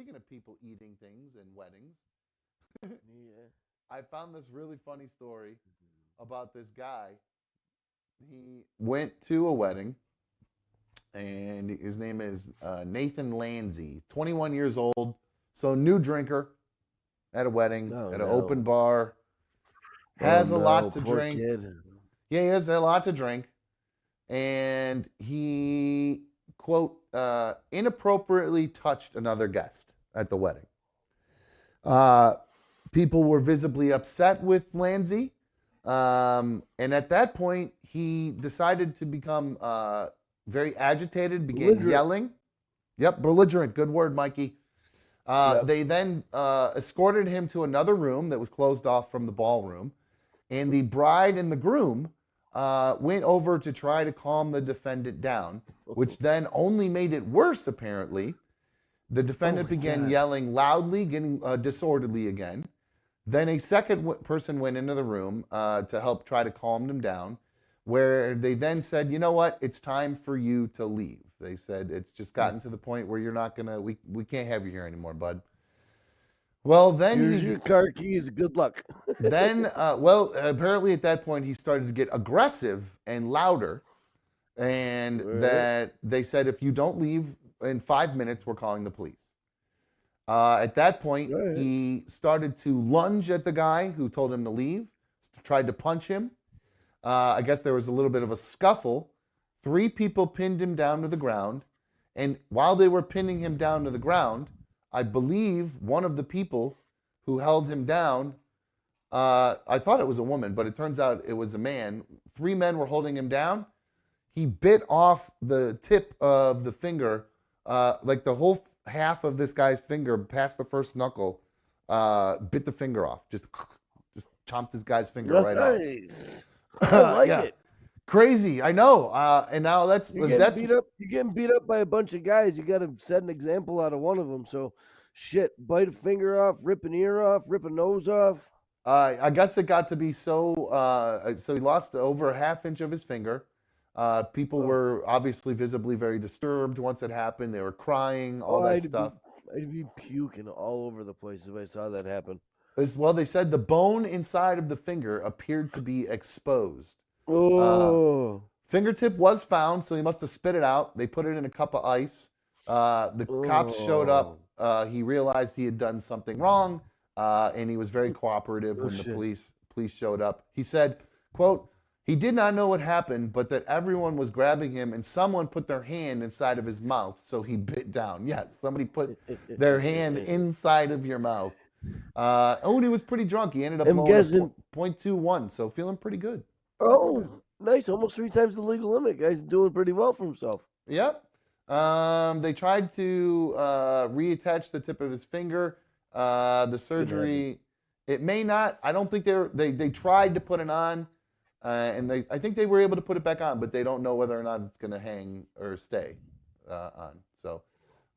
speaking of people eating things and weddings, Yeah. I found this really funny story about this guy. He went to a wedding, and his name is Nathan Lanzi, 21 years old, so new drinker at a wedding, Oh at an open no. bar, Oh has a no. lot to Poor drink. kid. Yeah, he has a lot to drink, and he, quote, inappropriately touched another guest at the wedding. Uh, People were visibly upset with Lanzi. And at that point, he decided to become very agitated, began Belligerent. yelling. Yep, belligerent. Good word, Mikey. Yep. They then escorted him to another room that was closed off from the ballroom. And the bride and the groom went over to try to calm the defendant down, which then only made it worse, apparently. The Oh defendant my began God. yelling loudly, getting disorderly again. Then a second person went into the room to help try to calm them down, where they then said, you know what, it's time for you to leave. They said, it's just gotten to the point where you're not going to, we can't have you here anymore, bud. Well, Here's your car keys. Good luck. apparently at that point he started to get aggressive and louder, and Right. that they said, if you don't leave in 5 minutes, we're calling the police. At that point, Right. he started to lunge at the guy who told him to leave, tried to punch him. I guess there was a little bit of a scuffle. 3 people pinned him down to the ground. And while they were pinning him down to the ground, I believe one of the people who held him down, I thought it was a woman, but it turns out it was a man. 3 men were holding him down. He bit off the tip of the finger, like the whole half of this guy's finger past the first knuckle, bit the finger off. Just chomped this guy's finger right off. Nice. I like Yeah, it. crazy. I know. And now You're getting beat up. You're getting beat up by a bunch of guys. You got to set an example out of one of them. So, shit, bite a finger off, rip an ear off, rip a nose off. I guess it got to be so. So he lost over a half inch of his finger. People Oh, were obviously visibly very disturbed once it happened. They were crying, all oh, that stuff. I'd be puking all over the place if I saw that happen. As well, they said the bone inside of the finger appeared to be exposed. Uh, Oh, Fingertip was found, so he must have spit it out. They put it in a cup of ice. The cops showed oh, up. He realized he had done something wrong, and he was very cooperative oh when the shit. police showed up. He said, "quote He did not know what happened, but that everyone was grabbing him, and someone put their hand inside of his mouth, so he bit down. Yes, somebody put their hand inside of your mouth. And he was pretty drunk. He ended up I'm blowing a guessing. .21, so feeling pretty good. Oh, nice. Almost 3 times the legal limit. Guy's doing pretty well for himself. Yep. They tried to reattach the tip of his finger. The surgery, it may not. I don't think they tried to put it on, and I think they were able to put it back on, but they don't know whether or not it's going to hang or stay on. So,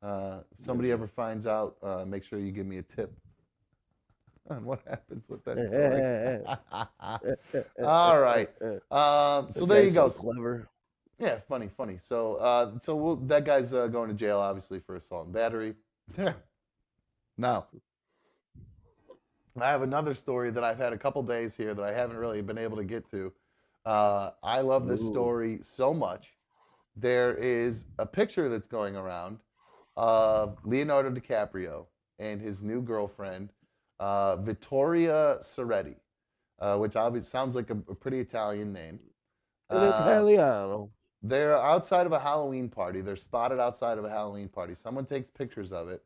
if somebody ever finds out, make sure you give me a tip on what happens with that story. All right. So there you go. So clever. Yeah, funny. So that guy's going to jail, obviously, for assault and battery. Now, I have another story that I've had a couple days here that I haven't really been able to get to. I love this Ooh. story so much. There is a picture that's going around of Leonardo DiCaprio and his new girlfriend, Vittoria Soretti, which obviously sounds like a pretty Italian name. An Italiano. They're outside of a Halloween party. They're spotted outside of a Halloween party. Someone takes pictures of it.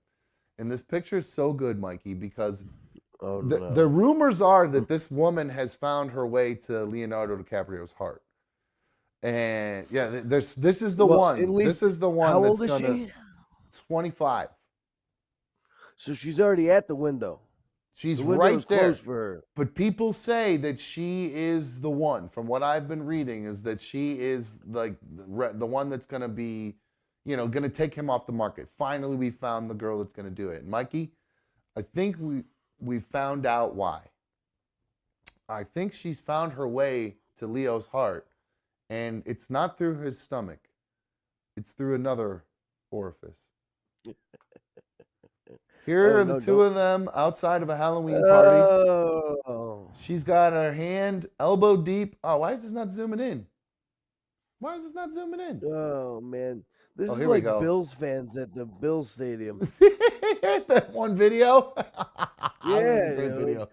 And this picture is so good, Mikey, because Oh the no. rumors are that this woman has found her way to Leonardo DiCaprio's heart. And yeah, this is the Well, one. at least- This is the one How that's old is gonna she? 25. So she's already at the window. She's The right window's there. closed for her. But people say that she is the one. From what I've been reading, is that she is like the one that's going to be, going to take him off the market. Finally, we found the girl that's going to do it. And Mikey, I think we found out why. I think she's found her way to Leo's heart, and it's not through his stomach. It's through another orifice. Here Oh are the no, two don't. of them outside of a Halloween party. Oh. She's got her hand elbow deep. Oh, why is this not zooming in? Why is this not zooming in? Oh man, this Oh, is here we like go. Bills fans at the Bills stadium. That one video. That was a Yeah, great like, video.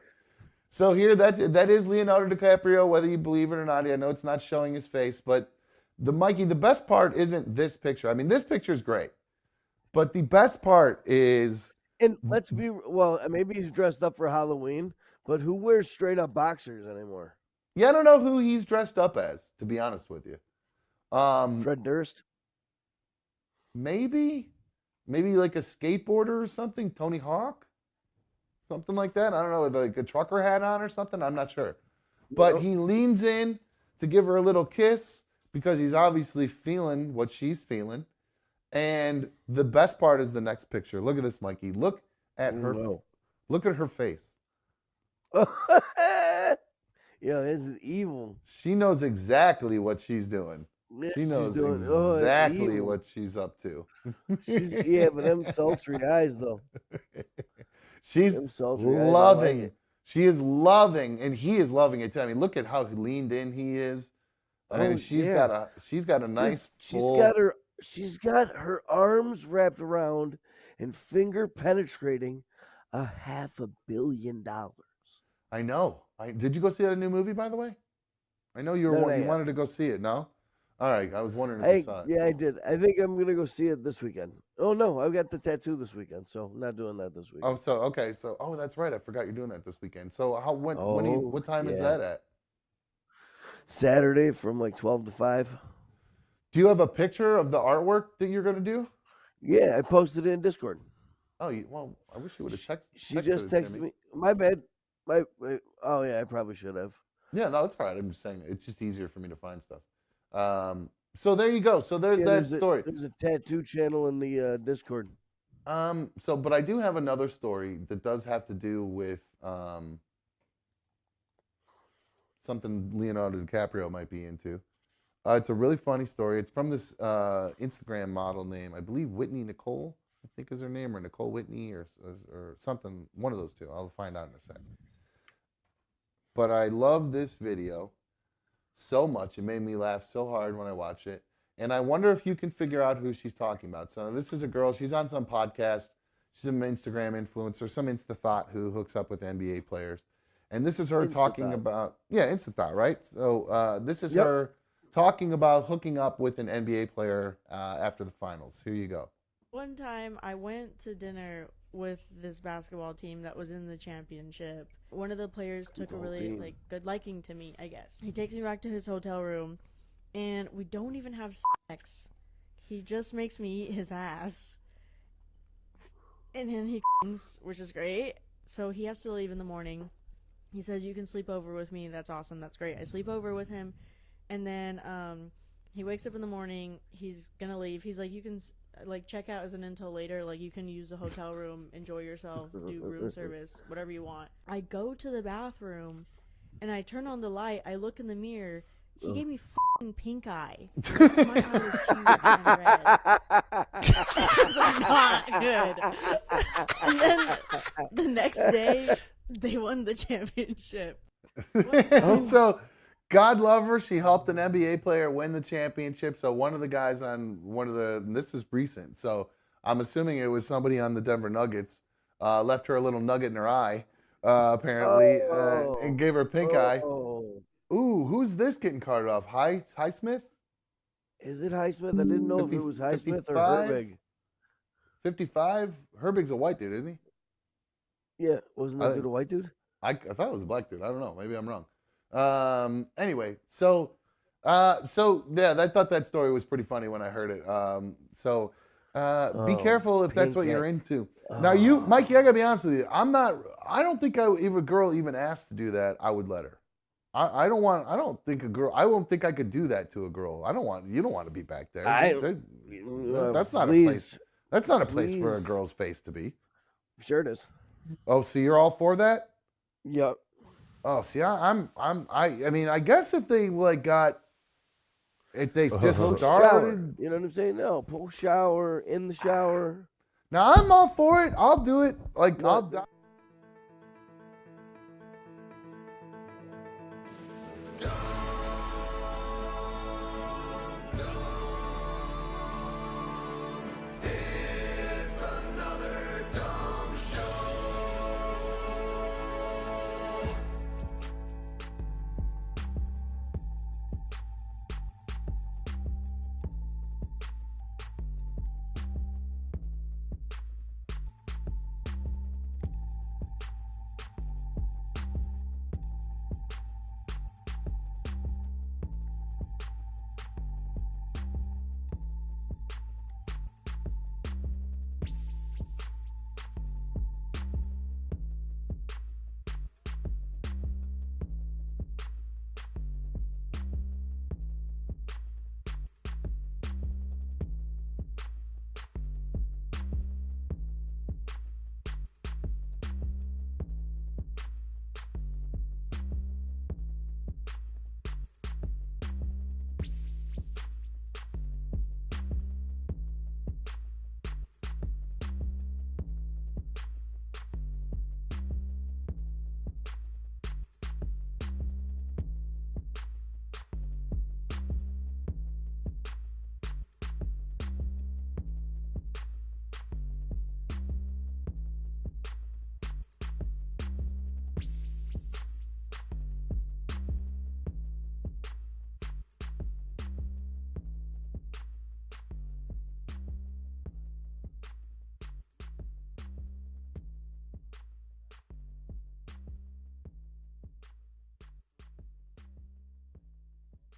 So here, that is Leonardo DiCaprio, whether you believe it or not. I know it's not showing his face, but Mikey, the best part isn't this picture. I mean, this picture is great, but the best part is, and let's be well. Maybe he's dressed up for Halloween, but who wears straight up boxers anymore? yeah, I don't know who he's dressed up as, to be honest with you. Fred Durst. Maybe like a skateboarder or something, Tony Hawk, something like that. I don't know, with like a trucker hat on or something. I'm not sure. But he leans in to give her a little kiss because he's obviously feeling what she's feeling. And the best part is the next picture. Look at this, Mikey. Look at her. Look at her face. Yeah, this is evil. She knows exactly what she's doing. She knows exactly what she's up to. Yeah, but them sultry eyes though. She's loving. Like she is loving, and he is loving it too. I mean, look at how leaned in he is. I mean, she's got a nice full. She's got her arms wrapped around and finger penetrating $500 million. I know. Did you go see that new movie, by the way? I know you wanted to go see it. No. All right. I was wondering if you saw it. Yeah, I did. I think I'm gonna go see it this weekend. Oh no, I've got the tattoo this weekend, so I'm not doing that this weekend. Oh, so okay. So that's right. I forgot you're doing that this weekend. So what time is that at? Saturday from like 12 to 5. Do you have a picture of the artwork that you're gonna do? Yeah, I posted it in Discord. Oh, well, I wish you would have texted. She just texted me. My bad. Oh yeah, I probably should have. Yeah, no, that's all right. I'm just saying it's just easier for me to find stuff. So there you go. So there's story. There's a tattoo channel in the Discord. But I do have another story that does have to do with something Leonardo DiCaprio might be into. It's a really funny story. It's from this Instagram model name, I believe Whitney Nicole, I think is her name, or Nicole Whitney, or something. One of those two. I'll find out in a second. But I love this video so much. It made me laugh so hard when I watched it. And I wonder if you can figure out who she's talking about. So this is a girl. She's on some podcast. She's an Instagram influencer, some Insta-thought who hooks up with NBA players. And this is her talking about, Insta-thought, right? So this is her talking about hooking up with an NBA player after the finals. Here you go. One time I went to dinner with this basketball team that was in the championship. One of the players took a really good liking to me, I guess. He takes me back to his hotel room, and we don't even have sex. He just makes me eat his ass. And then he comes, which is great. So he has to leave in the morning. He says, "You can sleep over with me." That's awesome. That's great. I sleep over with him. And then he wakes up in the morning. He's going to leave. He's like, "You can check out isn't until later. Like, you can use the hotel room, enjoy yourself, do room service, whatever you want." I go to the bathroom, and I turn on the light. I look in the mirror. He gave me fucking pink eye. My eye was huge and red. It's not good. And then the next day, they won the championship. So, God love her. She helped an NBA player win the championship. So one of the guys on this is recent. So I'm assuming it was somebody on the Denver Nuggets, left her a little nugget in her eye, apparently, and gave her a pink eye. Ooh, who's this getting carted off? Highsmith? Is it Highsmith? I didn't know if it was Highsmith or Herbig. 55? Herbig's a white dude, isn't he? Yeah, wasn't that dude a white dude? I thought it was a black dude. I don't know. Maybe I'm wrong. Anyway, so I thought that story was pretty funny when I heard it. Be careful if that's what you're into. Now, Mikey, I gotta be honest with you. I don't think if a girl even asked to do that, I would let her. I won't think I could do that to a girl. You don't want to be back there. That's not a place. That's not a place for a girl's face to be. Sure it is. Oh, so you're all for that? Yep. Oh, see, I mean, I guess if they just started, shower. You know what I'm saying? No, post shower, in the shower. Now I'm all for it. I'll do it. Like What? I'll die.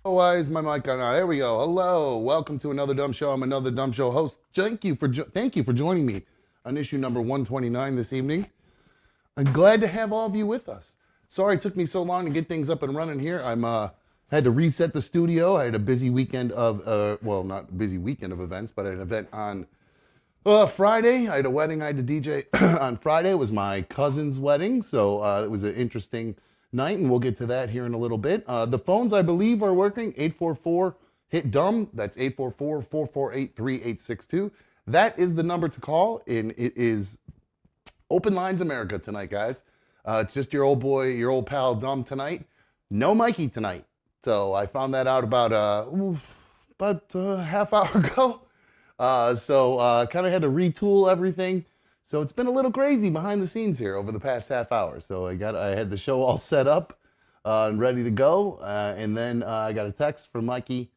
Why is my mic on? There we go. Hello, welcome to another dumb show. I'm another dumb show host. Thank you for joining me on issue number 129 this evening. I'm glad to have all of you with us. Sorry it took me so long to get things up and running here. I'm had to reset the studio. I had a busy weekend of well, not a busy weekend of events, but I had an event on Friday. I had a wedding. I had to DJ on Friday. It was my cousin's wedding, so it was an interesting night, and we'll get to that here in a little bit. The phones, I believe, are working. 844-HIT-DUMB. That's 844-448-3862. That is the number to call, and it is Open Lines America tonight, guys. It's just your old boy, your old pal, Dumb tonight. No Mikey tonight. So I found that out about a half hour ago. So kind of had to retool everything. So it's been a little crazy behind the scenes here over the past half hour. So I had the show all set up and ready to go. And then I got a text from Mikey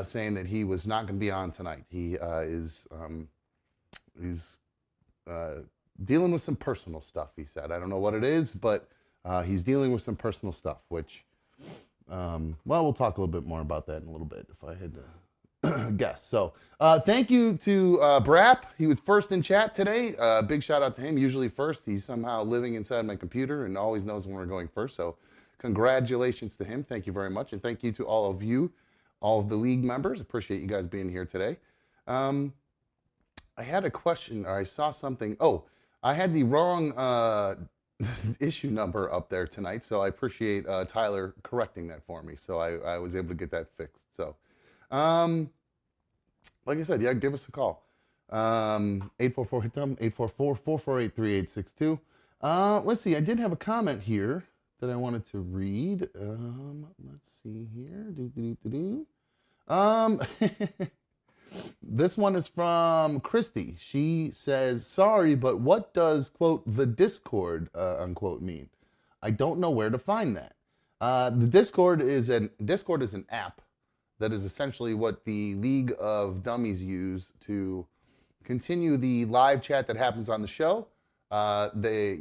saying that he was not going to be on tonight. He is dealing with some personal stuff, he said. I don't know what it is, but he's dealing with some personal stuff, which, well, we'll talk a little bit more about that in a little bit if I had to guess. So thank you to Brap. He was first in chat today. Big shout out to him. Usually first. He's somehow living inside my computer and always knows when we're going first. So congratulations to him. Thank you very much. And thank you to all of you, all of the league members. Appreciate you guys being here today. I had a question, or I saw something. Oh, I had the wrong issue number up there tonight. So I appreciate Tyler correcting that for me. So I was able to get that fixed. So like I said, yeah, give us a call. 844-HIT-DUMB, 844-448-3862. Let's see, I did have a comment here that I wanted to read. Let's see here. This one is from Christy. She says, sorry, but what does, quote, the Discord, unquote, mean? I don't know where to find that. The Discord is an app that is essentially what the League of Dummies use to continue the live chat that happens on the show. They,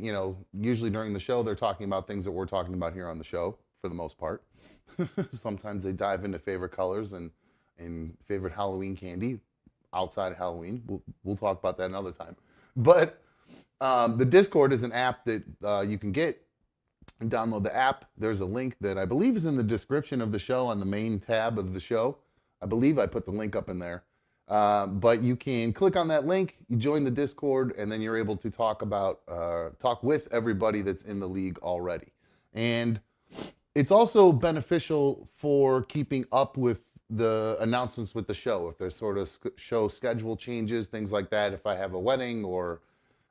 usually during the show, they're talking about things that we're talking about here on the show, for the most part. Sometimes they dive into favorite colors and favorite Halloween candy outside of Halloween. We'll talk about that another time. But the Discord is an app that you can get. Download the app. There's a link that I believe is in the description of the show on the main tab of the show. I believe I put the link up in there. But you can click on that link, you join the Discord, and then you're able to talk with everybody that's in the league already. And it's also beneficial for keeping up with the announcements with the show. If there's sort of show schedule changes, things like that. If I have a wedding or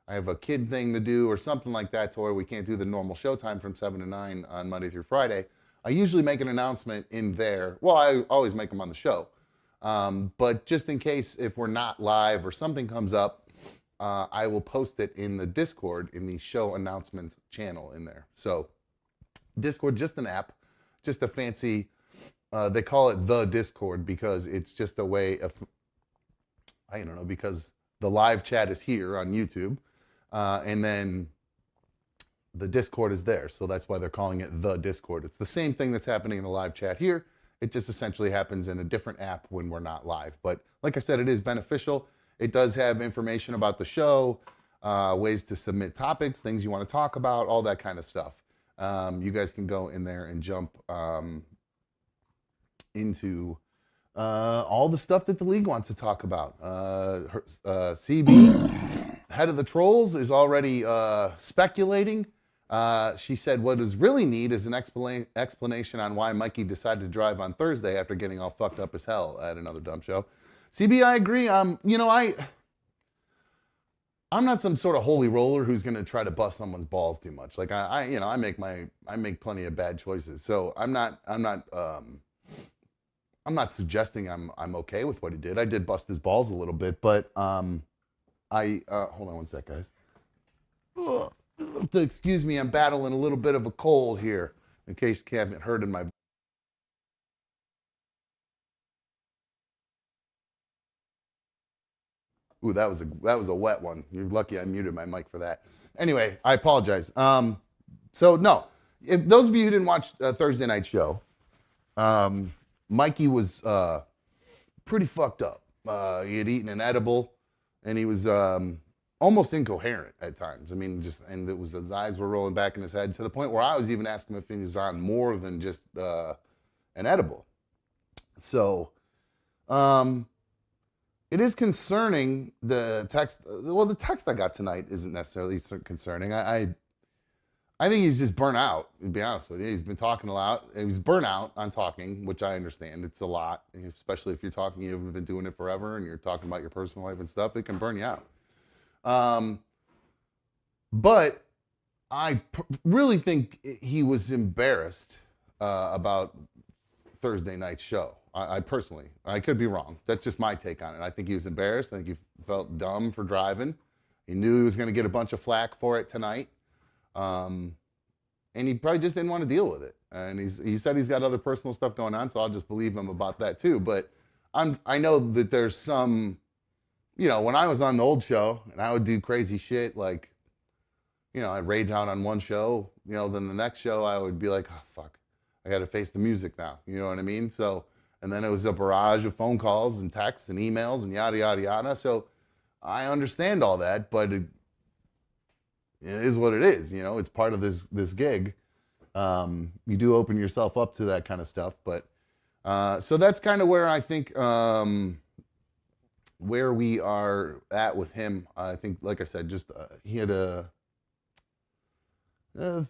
I have a kid thing to do or something like that, to where we can't do the normal show time from 7 to 9 on Monday through Friday, I usually make an announcement in there. Well, I always make them on the show. But just in case if we're not live or something comes up, I will post it in the Discord in the show announcements channel in there. So Discord, just an app, just a fancy, they call it the Discord because it's just a way of, I don't know, because the live chat is here on YouTube. And then the Discord is there. So that's why they're calling it the Discord. It's the same thing that's happening in the live chat here. It just essentially happens in a different app when we're not live. But like I said, it is beneficial. It does have information about the show, ways to submit topics, things you want to talk about, all that kind of stuff. You guys can go in there and jump into all the stuff that the league wants to talk about. CB, head of the trolls, is already speculating. She said what is really neat is an explanation on why Mikey decided to drive on Thursday after getting all fucked up as hell at another dumb show. CB, I agree. You know, I'm not some sort of holy roller who's going to try to bust someone's balls too much. Like I make plenty of bad choices. So I'm not suggesting I'm okay with what he did. I did bust his balls a little bit, but hold on one sec, guys. Ugh. Excuse me, I'm battling a little bit of a cold here, in case you haven't heard in my. Ooh, that was a wet one. You're lucky I muted my mic for that. Anyway, I apologize. So no, if those of you who didn't watch Thursday night show, Mikey was pretty fucked up. He had eaten an edible, and he was almost incoherent at times. I mean, and it was, his eyes were rolling back in his head to the point where I was even asking him if he was on more than just an edible. So, it is concerning, the text. Well, the text I got tonight isn't necessarily concerning. I think he's just burnt out, to be honest with you. He's been talking a lot. He's burnt out on talking, which I understand. It's a lot, especially if you're talking, you haven't been doing it forever, and you're talking about your personal life and stuff. It can burn you out. But I really think he was embarrassed about Thursday night's show. I personally, I could be wrong. That's just my take on it. I think he was embarrassed. I think he felt dumb for driving. He knew he was going to get a bunch of flack for it tonight. And he probably just didn't want to deal with it. And he said he's got other personal stuff going on, so I'll just believe him about that too. But I know that there's some, when I was on the old show and I would do crazy shit, like, I'd rage out on one show, then the next show I would be like, oh, fuck, I got to face the music now. You know what I mean? So, and then it was a barrage of phone calls and texts and emails and yada, yada, yada. So I understand all that, but it is what it is. It's part of this gig. You do open yourself up to that kind of stuff. But so that's kind of where I think where we are at with him. I think, like I said, just he had either, I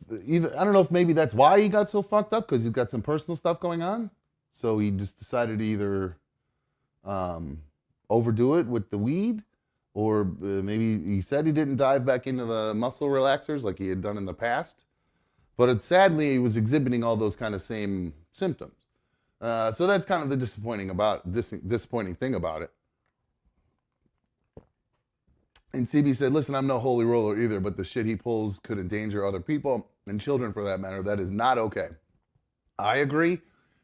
don't know if maybe that's why he got so fucked up, because he's got some personal stuff going on. So he just decided to either overdo it with the weed, or maybe he said he didn't dive back into the muscle relaxers like he had done in the past. But sadly, he was exhibiting all those kind of same symptoms. So that's kind of the disappointing thing about it. And CB said, listen, I'm no holy roller either, but the shit he pulls could endanger other people and children for that matter. That is not okay. I agree.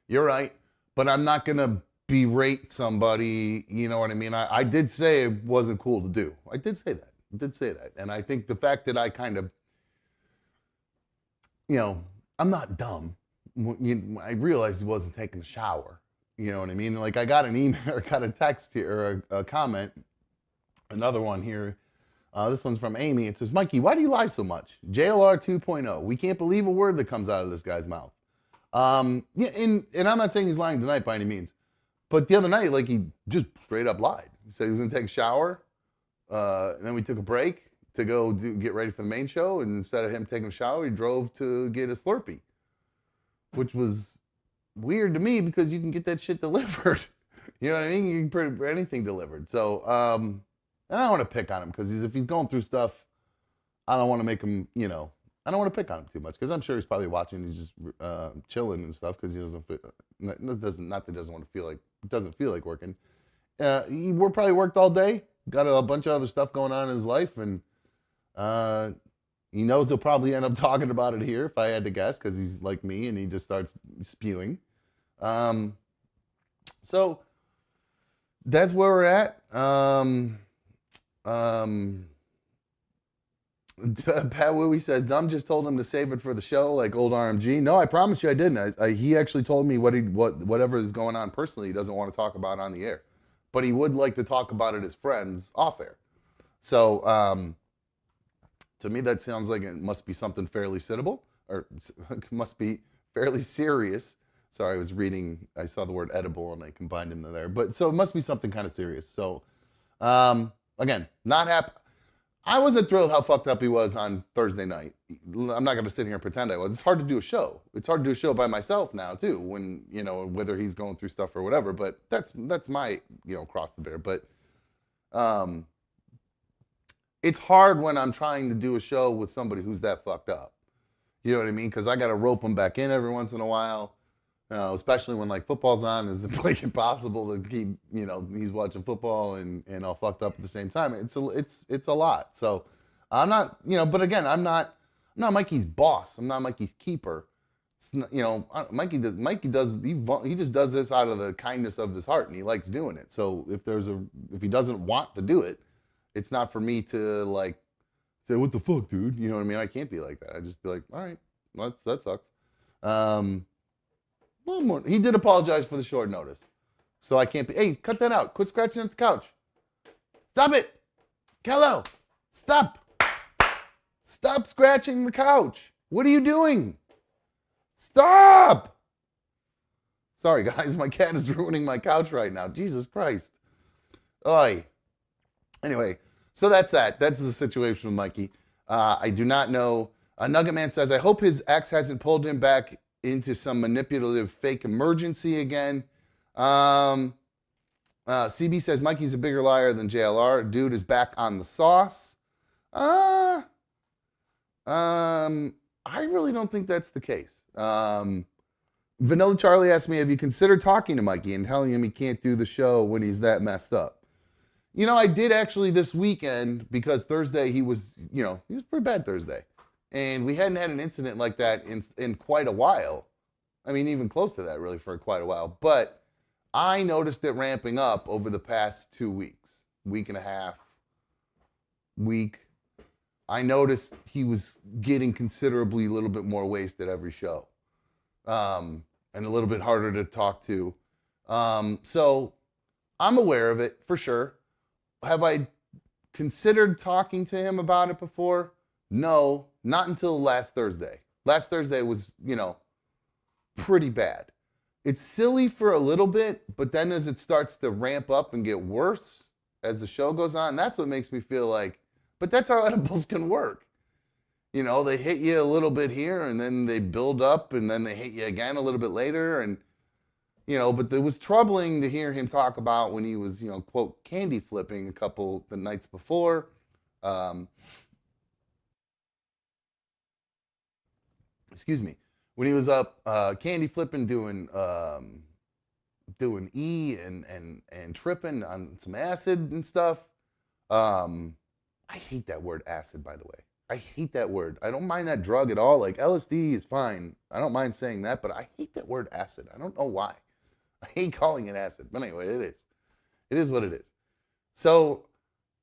You're right. But I'm not going to berate somebody. You know what I mean? I did say it wasn't cool to do. I did say that. And I think the fact that I kind of, I'm not dumb. I realized he wasn't taking a shower. You know what I mean? Like, I got an email or got a text here, or a comment. Another one here. This one's from Amy. It says, Mikey, why do you lie so much? JLR 2.0. We can't believe a word that comes out of this guy's mouth. Yeah, and I'm not saying he's lying tonight by any means. But the other night, like, he just straight up lied. He said he was going to take a shower. And then we took a break to go get ready for the main show. And instead of him taking a shower, he drove to get a Slurpee. Which was weird to me because you can get that shit delivered. You know what I mean? You can put anything delivered. So, and I don't want to pick on him because if he's going through stuff, I don't want to make him, I don't want to pick on him too much because I'm sure he's probably watching. He's just chilling and stuff because he doesn't feel, not that he doesn't want to feel like, doesn't feel like working. We're probably worked all day, got a bunch of other stuff going on in his life, and he knows he'll probably end up talking about it here if I had to guess because he's like me and he just starts spewing. So that's where we're at. Pat Wooey says, Dumb just told him to save it for the show like old RMG. No, I promise you I didn't. He actually told me whatever is going on personally he doesn't want to talk about on the air. But he would like to talk about it as friends off air. So to me that sounds like it must be something fairly sittable, or must be fairly serious. Sorry, I saw the word edible and I combined them there. But so it must be something kind of serious. So again, not happy. I wasn't thrilled how fucked up he was on Thursday night. I'm not going to sit here and pretend I was. It's hard to do a show. It's hard to do a show by myself now too, when, whether he's going through stuff or whatever, but that's my, cross to bear. But it's hard when I'm trying to do a show with somebody who's that fucked up. You know what I mean? Because I got to rope them back in every once in a while. Especially when like football's on, it's like impossible to keep, he's watching football and all fucked up at the same time. It's a lot. So I'm not, but again, I'm not Mikey's boss. I'm not Mikey's keeper. It's not, Mikey he just does this out of the kindness of his heart and he likes doing it. So if he doesn't want to do it, it's not for me to like say, what the fuck, dude? You know what I mean? I can't be like that. I just be like, all right, that sucks. Well, more. He did apologize for the short notice. So I can't be, hey, cut that out. Quit scratching at the couch. Stop it. Kello, stop. Stop scratching the couch. What are you doing? Stop. Sorry, guys. My cat is ruining my couch right now. Jesus Christ. Oy. Anyway, so that's that. That's the situation with Mikey. I do not know. Nugget Man says, I hope his ex hasn't pulled him back into some manipulative fake emergency again. CB says Mikey's a bigger liar than JLR. Dude is back on the sauce. I really don't think that's the case. Vanilla Charlie asked me, have you considered talking to Mikey and telling him he can't do the show when he's that messed up? I did actually this weekend because Thursday he was pretty bad Thursday. And we hadn't had an incident like that in quite a while. I mean, even close to that, really, for quite a while. But I noticed it ramping up over the past 2 weeks, week and a half, week. I noticed he was getting considerably a little bit more wasted every show, and a little bit harder to talk to. So I'm aware of it, for sure. Have I considered talking to him about it before? No, not until last Thursday. Last Thursday was, pretty bad. It's silly for a little bit, but then as it starts to ramp up and get worse as the show goes on, that's what makes me feel like, but that's how edibles can work. They hit you a little bit here and then they build up and then they hit you again a little bit later. And, but it was troubling to hear him talk about when he was, quote, candy flipping the nights before. Excuse me, when he was up candy flipping, doing E and tripping on some acid and stuff. I hate that word acid, by the way. I hate that word. I don't mind that drug at all. Like LSD is fine. I don't mind saying that, but I hate that word acid. I don't know why. I hate calling it acid. But anyway, it is. It is what it is. So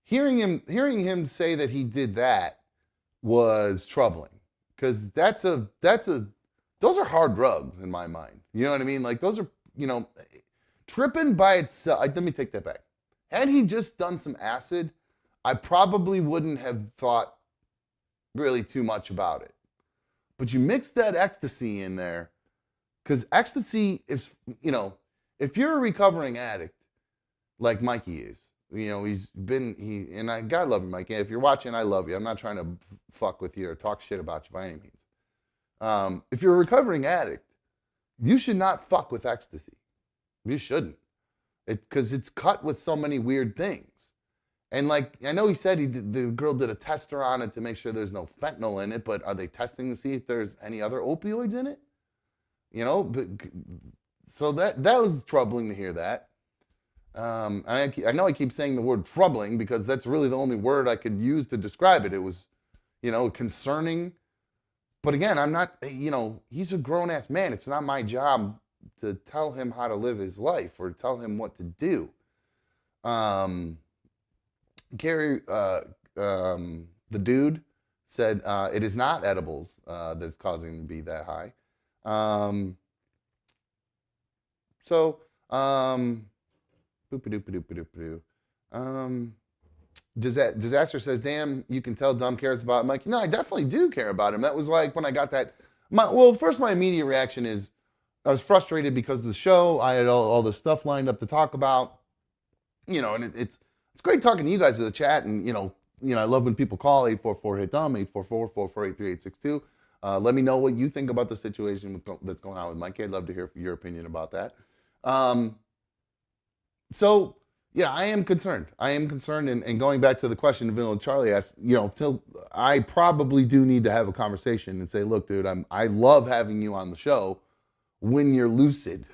hearing him say that he did that was troubling. Because those are hard drugs in my mind. You know what I mean? Like those are, tripping by itself. Let me take that back. Had he just done some acid, I probably wouldn't have thought really too much about it. But you mix that ecstasy in there, because ecstasy, if you're a recovering addict like Mikey is, and God love you, Mikey. If you're watching, I love you. I'm not trying to fuck with you or talk shit about you by any means. If you're a recovering addict, you should not fuck with ecstasy. You shouldn't. Because it's cut with so many weird things. And like, I know he said the girl did a tester on it to make sure there's no fentanyl in it, but are they testing to see if there's any other opioids in it? You know, but, so that was troubling to hear that. I know I keep saying the word troubling because that's really the only word I could use to describe it. It was, you know, concerning. But again, I'm not, you know, he's a grown-ass man. It's not my job to tell him how to live his life or tell him what to do. Gary, the dude, said it is not edibles that's causing him to be that high. Disaster says, damn, you can tell Dumb cares about Mikey. No, I definitely do care about him. That was like when I got that. First, my immediate reaction is I was frustrated because of the show. I had all this stuff lined up to talk about. You know, and it's great talking to you guys in the chat. And, you know, I love when people call 844-HIT-DUMB, 844-483-862. Let me know what you think about the situation that's going on with Mikey. I'd love to hear your opinion about that. So, yeah, I am concerned. And going back to the question Vanilla Charlie asked, you know, I probably do need to have a conversation and say, look, dude, I love having you on the show when you're lucid.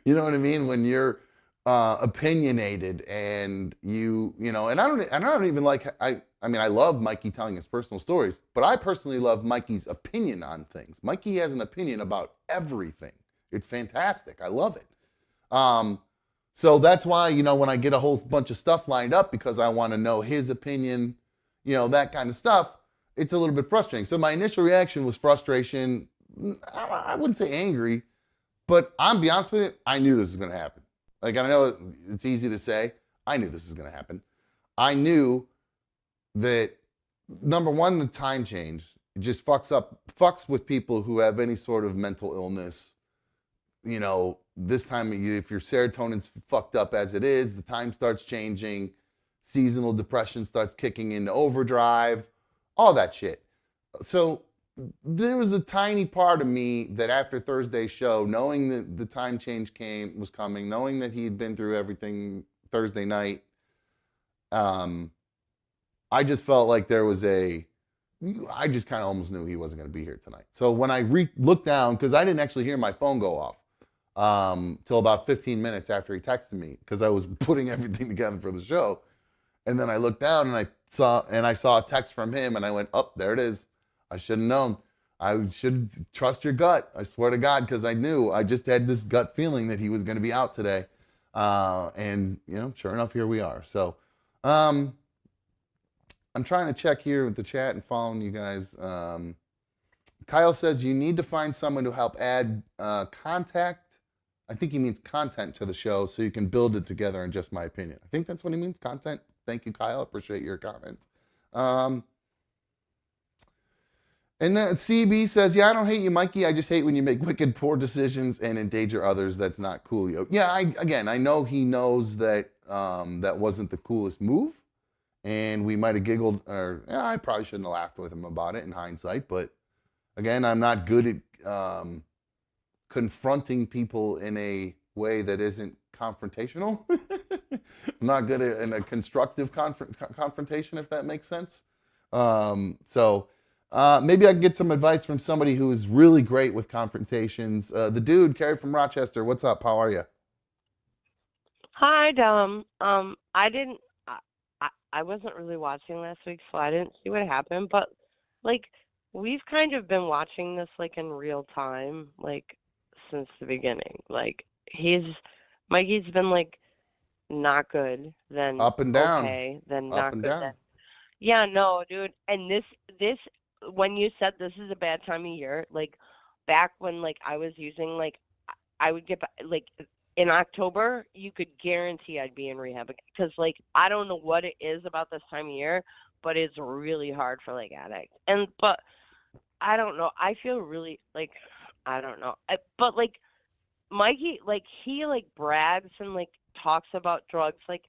You know what I mean? When you're opinionated and you know, and I don't even like, I mean, I love Mikey telling his personal stories, but I personally love Mikey's opinion on things. Mikey has an opinion about everything. It's fantastic. I love it. So that's why, you know, when I get a whole bunch of stuff lined up because I want to know his opinion, you know, that kind of stuff, it's a little bit frustrating. So my initial reaction was frustration. I wouldn't say angry, but I'm be honest with you, I knew this was going to happen. Like, I know it's easy to say. I knew this was going to happen. I knew that, number one, the time change just fucks with people who have any sort of mental illness. You know, this time of year, if your serotonin's fucked up as it is, the time starts changing, seasonal depression starts kicking into overdrive, all that shit. So there was a tiny part of me that after Thursday's show, knowing that the time change was coming, knowing that he had been through everything Thursday night, I just felt like I just kind of almost knew he wasn't going to be here tonight. So when I looked down, because I didn't actually hear my phone go off till about 15 minutes after he texted me, because I was putting everything together for the show. And then I looked down and I saw a text from him and I went, oh, there it is. I should have known. I should trust your gut. I swear to God, because I knew. I just had this gut feeling that he was going to be out today. And, you know, sure enough, here we are. So I'm trying to check here with the chat and following you guys. Kyle says you need to find someone to help add contact. I think he means content to the show so you can build it together, in just my opinion. I think that's what he means, content. Thank you, Kyle. Appreciate your comment. And then CB says, yeah, I don't hate you, Mikey. I just hate when you make wicked, poor decisions and endanger others. That's not cool. Yeah, I know he knows that that wasn't the coolest move. And we might have giggled, or I probably shouldn't have laughed with him about it in hindsight. But again, I'm not good at confronting people in a way that isn't confrontational. I'm not good at in a constructive confrontation, if that makes sense. So maybe I can get some advice from somebody who is really great with confrontations. The dude, Carrie from Rochester, what's up? How are you? Hi, Dom. I wasn't really watching last week, so I didn't see what happened. But like, we've kind of been watching this like in real time, like since the beginning. Like Mikey's been like not good, then up and down, okay, then up not and good. down. Then yeah, no, dude. And this when you said this is a bad time of year, like back when like I was using like I would get like in October, you could guarantee I'd be in rehab because like I don't know what it is about this time of year, but it's really hard for like addicts. But I don't know. I feel really like I don't know. But like Mikey, like he like brags and like talks about drugs. Like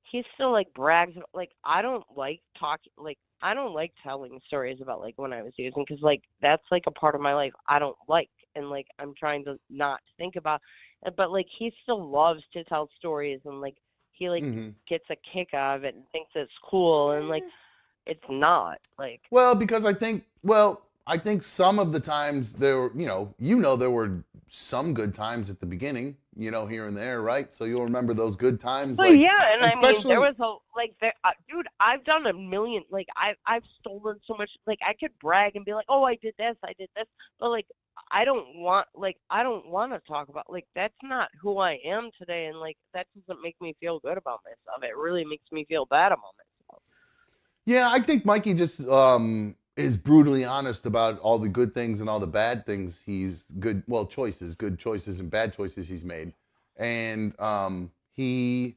he still like brags. Like I don't like talking. Like I don't like telling stories about like when I was using because like that's like a part of my life I don't like. and like I'm trying to not think about it, but like he still loves to tell stories, and like he like Hmm. gets a kick out of it and thinks it's cool, and like it's not like Well, because I think some of the times there were, there were some good times at the beginning, here and there, right? So you'll remember those good times, Well, like, yeah, and and I mean, there especially, was a like, dude, I've done a million. Like, I've stolen so much. Like, I could brag and be like, oh, I did this, but like, I don't want to talk about like that's not who I am today, and like that doesn't make me feel good about myself. It really makes me feel bad about myself. yeah, I think Mikey just is brutally honest about all the good things and all the bad things good choices and bad choices he's made, and he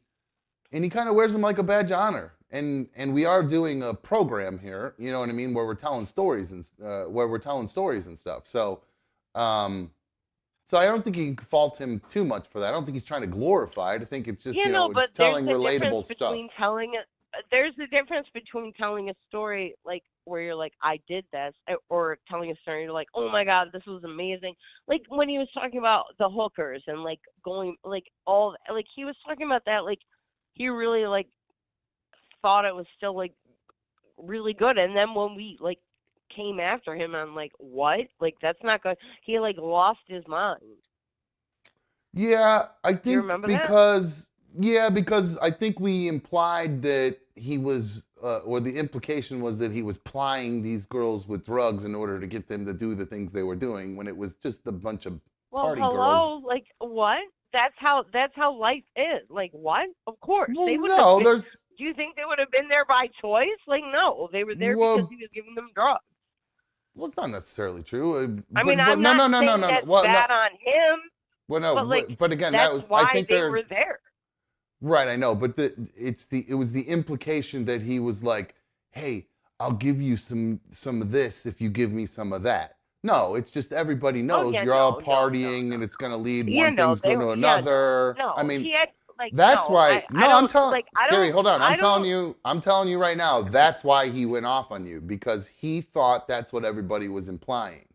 kind of wears them like a badge of honor. And we are doing a program here, you know what I mean, where we're telling stories and stuff. Um, so I don't think you can fault him too much for that. I don't think he's trying to glorify it. I think it's just Yeah, no, it's but there's telling a relatable difference stuff. between telling it. There's a difference between telling a story like where you're like, I did this, or telling a story you're like, oh my god, this was amazing. Like when he was talking about the hookers and like going like all like he was talking about that like he really like thought it was still like really good, and then when we like came after him, I'm like, what? Like that's not good. He like lost his mind. Yeah, I Do you think remember that? because I think we implied that he was, or the implication was that he was plying these girls with drugs in order to get them to do the things they were doing when it was just a bunch of Well, party girls. hello, like what? That's how life is. Like what? Of course. Well, They wouldn't have no, been there's, do you think they would have been there by choice? Like no, they were there because well, he was giving them drugs. well, it's not necessarily true. I mean, But I'm no, not no, no, no, saying no, no. that's Well, no, bad on him, well, no, but like but again, that's I why think they were there. right, I know, but it was the implication that he was like, "Hey, I'll give you some of this if you give me some of that." No, it's just everybody Oh knows yeah, you're all no, no, no, partying no. and it's going to lead Yeah, one no, thing's going to yeah, no, another. I no. mean, He had like that's no, why. I No, I'm don't telling like I Carrie, don't hold on. I don't I'm telling you right now. That's why he went off on you because he thought that's what everybody was implying.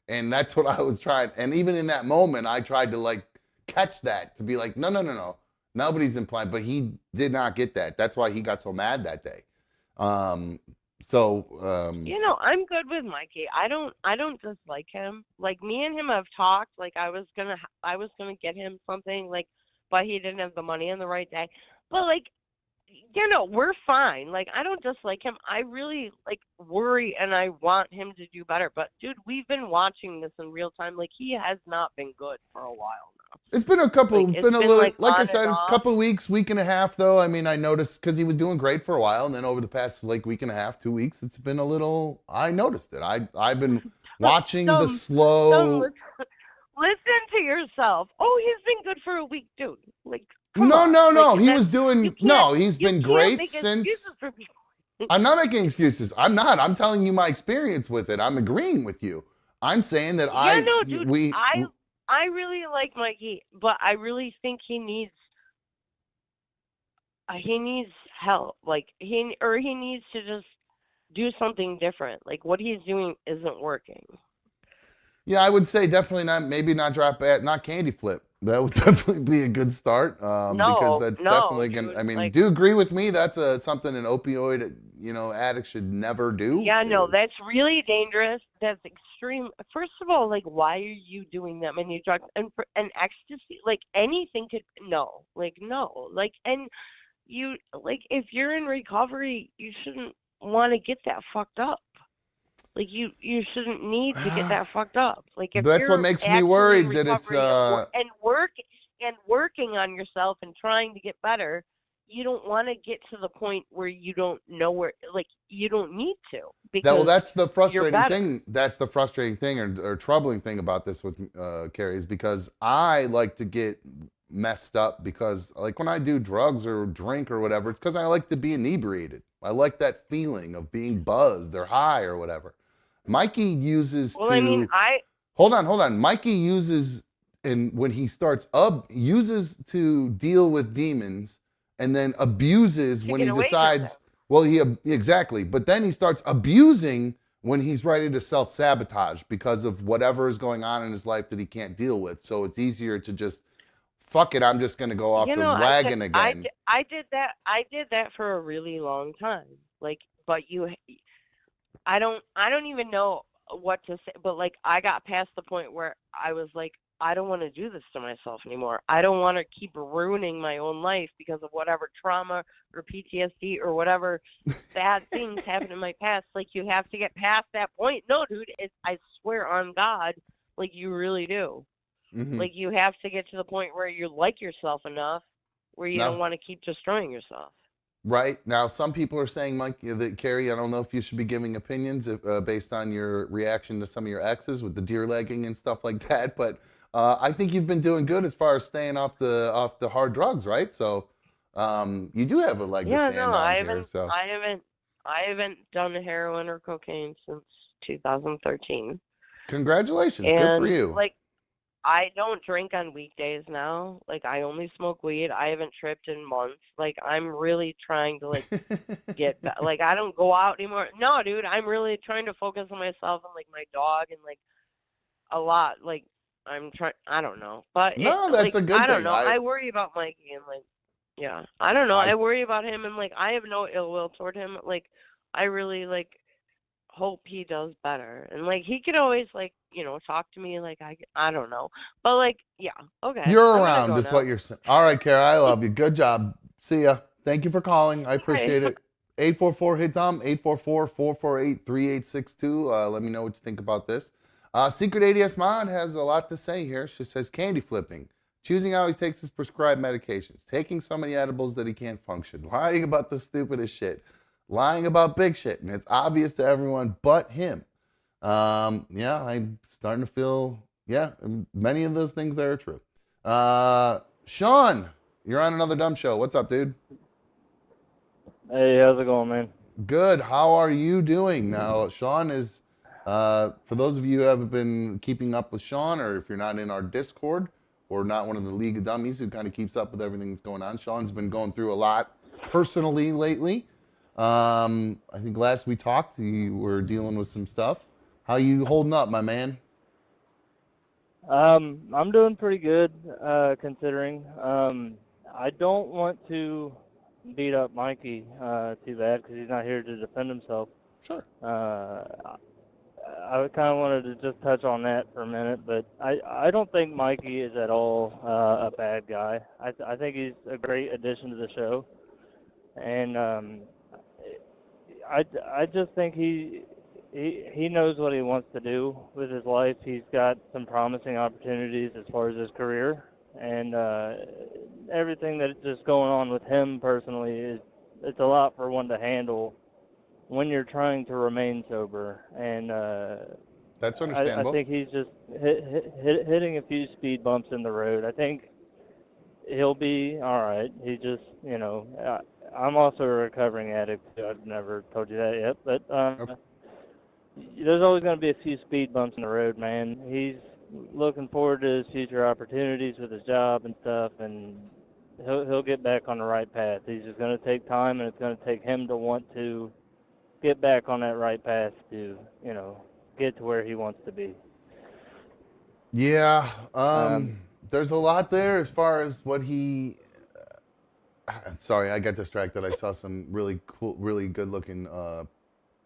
And that's what I was trying. And even in that moment, I tried to like catch that to be like, no, no, no, no. Nobody's implying. But he did not get that. That's why he got so mad that day. Um, I'm good with Mikey. I don't dislike him. Like me and him have talked. Like I was gonna get him something. Like, but he didn't have the money on the right day. But like, we're fine. Like I don't dislike him. I really like worry and I want him to do better. But dude, we've been watching this in real time. Like he has not been good for a while now. it's been Like it's it's been a been little, like like I on and said, a off. couple weeks, week and a half, though. I mean, I noticed because he was doing great for a while. And then over the past like week and a half, 2 weeks, it's been a little, I noticed it. I've been watching the Some slow. listen to yourself. Oh, he's been good for a week, dude. Like come No, on. no, Like no. He that's was you doing, can't no, he's you been can't great make since. excuses for people. I'm not making excuses. I'm not. I'm telling you my experience with it. I'm agreeing with you. I'm saying that Yeah, no, dude. we, I really like Mikey, but I really think he needs help. Like he needs to just do something different. Like what he's doing isn't working. yeah, I would say definitely not, maybe not not candy flip. That would definitely be a good start because No, that's no, definitely going dude. to, I mean, Like do you agree with me? That's something an opioid, addict should never do. yeah, no, that's really dangerous. That's extreme. First of all, like, why are you doing that many drugs and ecstasy? Like, anything could no, like, and you like if you're in recovery, you shouldn't want to get that fucked up. Like, you shouldn't need to get that fucked up. Like, if That's what you're makes me actually in worried that it's, recovery and working on yourself and trying to get better, you don't want to get to the point where you don't know where, like, you don't need to because that's the you're frustrating better. thing. That's the frustrating thing or troubling thing about this with Carrie is because I like to get messed up because like when I do drugs or drink or whatever, it's because I like to be inebriated. I like that feeling of being buzzed or high or whatever. Mikey uses Well, I mean, hold on. Mikey uses and when he starts uses to deal with demons and then abuses to when get he away from decides them. well, exactly. But then he starts abusing when he's ready to self-sabotage because of whatever is going on in his life that he can't deal with. So it's easier to just, fuck it, I'm just going to go off You the know, wagon again. I did that. I did that for a really long time. Like, but I don't even know what to say, but like I got past the point where I was like, I don't want to do this to myself anymore. I don't want to keep ruining my own life because of whatever trauma or PTSD or whatever bad things happened in my past. Like, you have to get past that point. No, dude, I swear on God, like, you really do. Mm-hmm. Like, you have to get to the point where you like yourself enough where you don't want to keep destroying yourself. Right. Now, some people are saying, Mike, that Carrie, I don't know if you should be giving opinions based on your reaction to some of your exes with the deer legging and stuff like that. But I think you've been doing good as far as staying off the hard drugs, right? So you do have a leg to stand on here. So I haven't done heroin or cocaine since 2013. Congratulations. And good for you. Like, I don't drink on weekdays now. Like, I only smoke weed. I haven't tripped in months. Like, I'm really trying to, like, like, I don't go out anymore. No, dude, I'm really trying to focus on myself and, like, my dog and, like, a lot. Like, I'm trying, I don't know. But, no, that's like, a good I don't thing. know. I worry about Mikey and, like, yeah. I don't know. I worry about him and, like, I have no ill will toward him. Like, I really, like, hope he does better. And, like, he could always, like, you know, talk to me. Like, I don't know. But, like, yeah, okay. You're around is what you're saying. All right, Kara, I love you. Good job. See ya. Thank you for calling. I appreciate it. 844-HIT-DOM, 844-448-3862. Let me know what you think about this. Secret ADS Mod has a lot to say here. She says, candy flipping, choosing how he takes his prescribed medications, taking so many edibles that he can't function, lying about the stupidest shit, lying about big shit, and it's obvious to everyone but him. Yeah, I'm starting to feel, many of those things there are true. Sean, you're on another dumb show. What's up, dude? Hey, how's it going, man? Good. How are you doing? Now, Sean is, for those of you who haven't been keeping up with Sean, or if you're not in our Discord, or not one of the League of Dummies who kind of keeps up with everything that's going on, Sean's been going through a lot personally lately. I think last we talked, you were dealing with some stuff. How you holding up, my man? I'm doing pretty good, considering. I don't want to beat up Mikey too bad because he's not here to defend himself. Sure. I kind of wanted to just touch on that for a minute, but I don't think Mikey is at all a bad guy. I think he's a great addition to the show, and I just think he knows what he wants to do with his life. He's got some promising opportunities as far as his career, and everything that's just going on with him personally it's a lot for one to handle when you're trying to remain sober. And that's understandable. I think he's just hitting a few speed bumps in the road. I think he'll be all right. He just, you know, I'm also a recovering addict. I've never told you that yet, but there's always going to be a few speed bumps in the road, man. He's looking forward to his future opportunities with his job and stuff, and he'll get back on the right path. He's just going to take time, and it's going to take him to want to get back on that right path to, you know, get to where he wants to be. Yeah, there's a lot there as far as what he. Sorry, I got distracted. I saw some really cool, really good-looking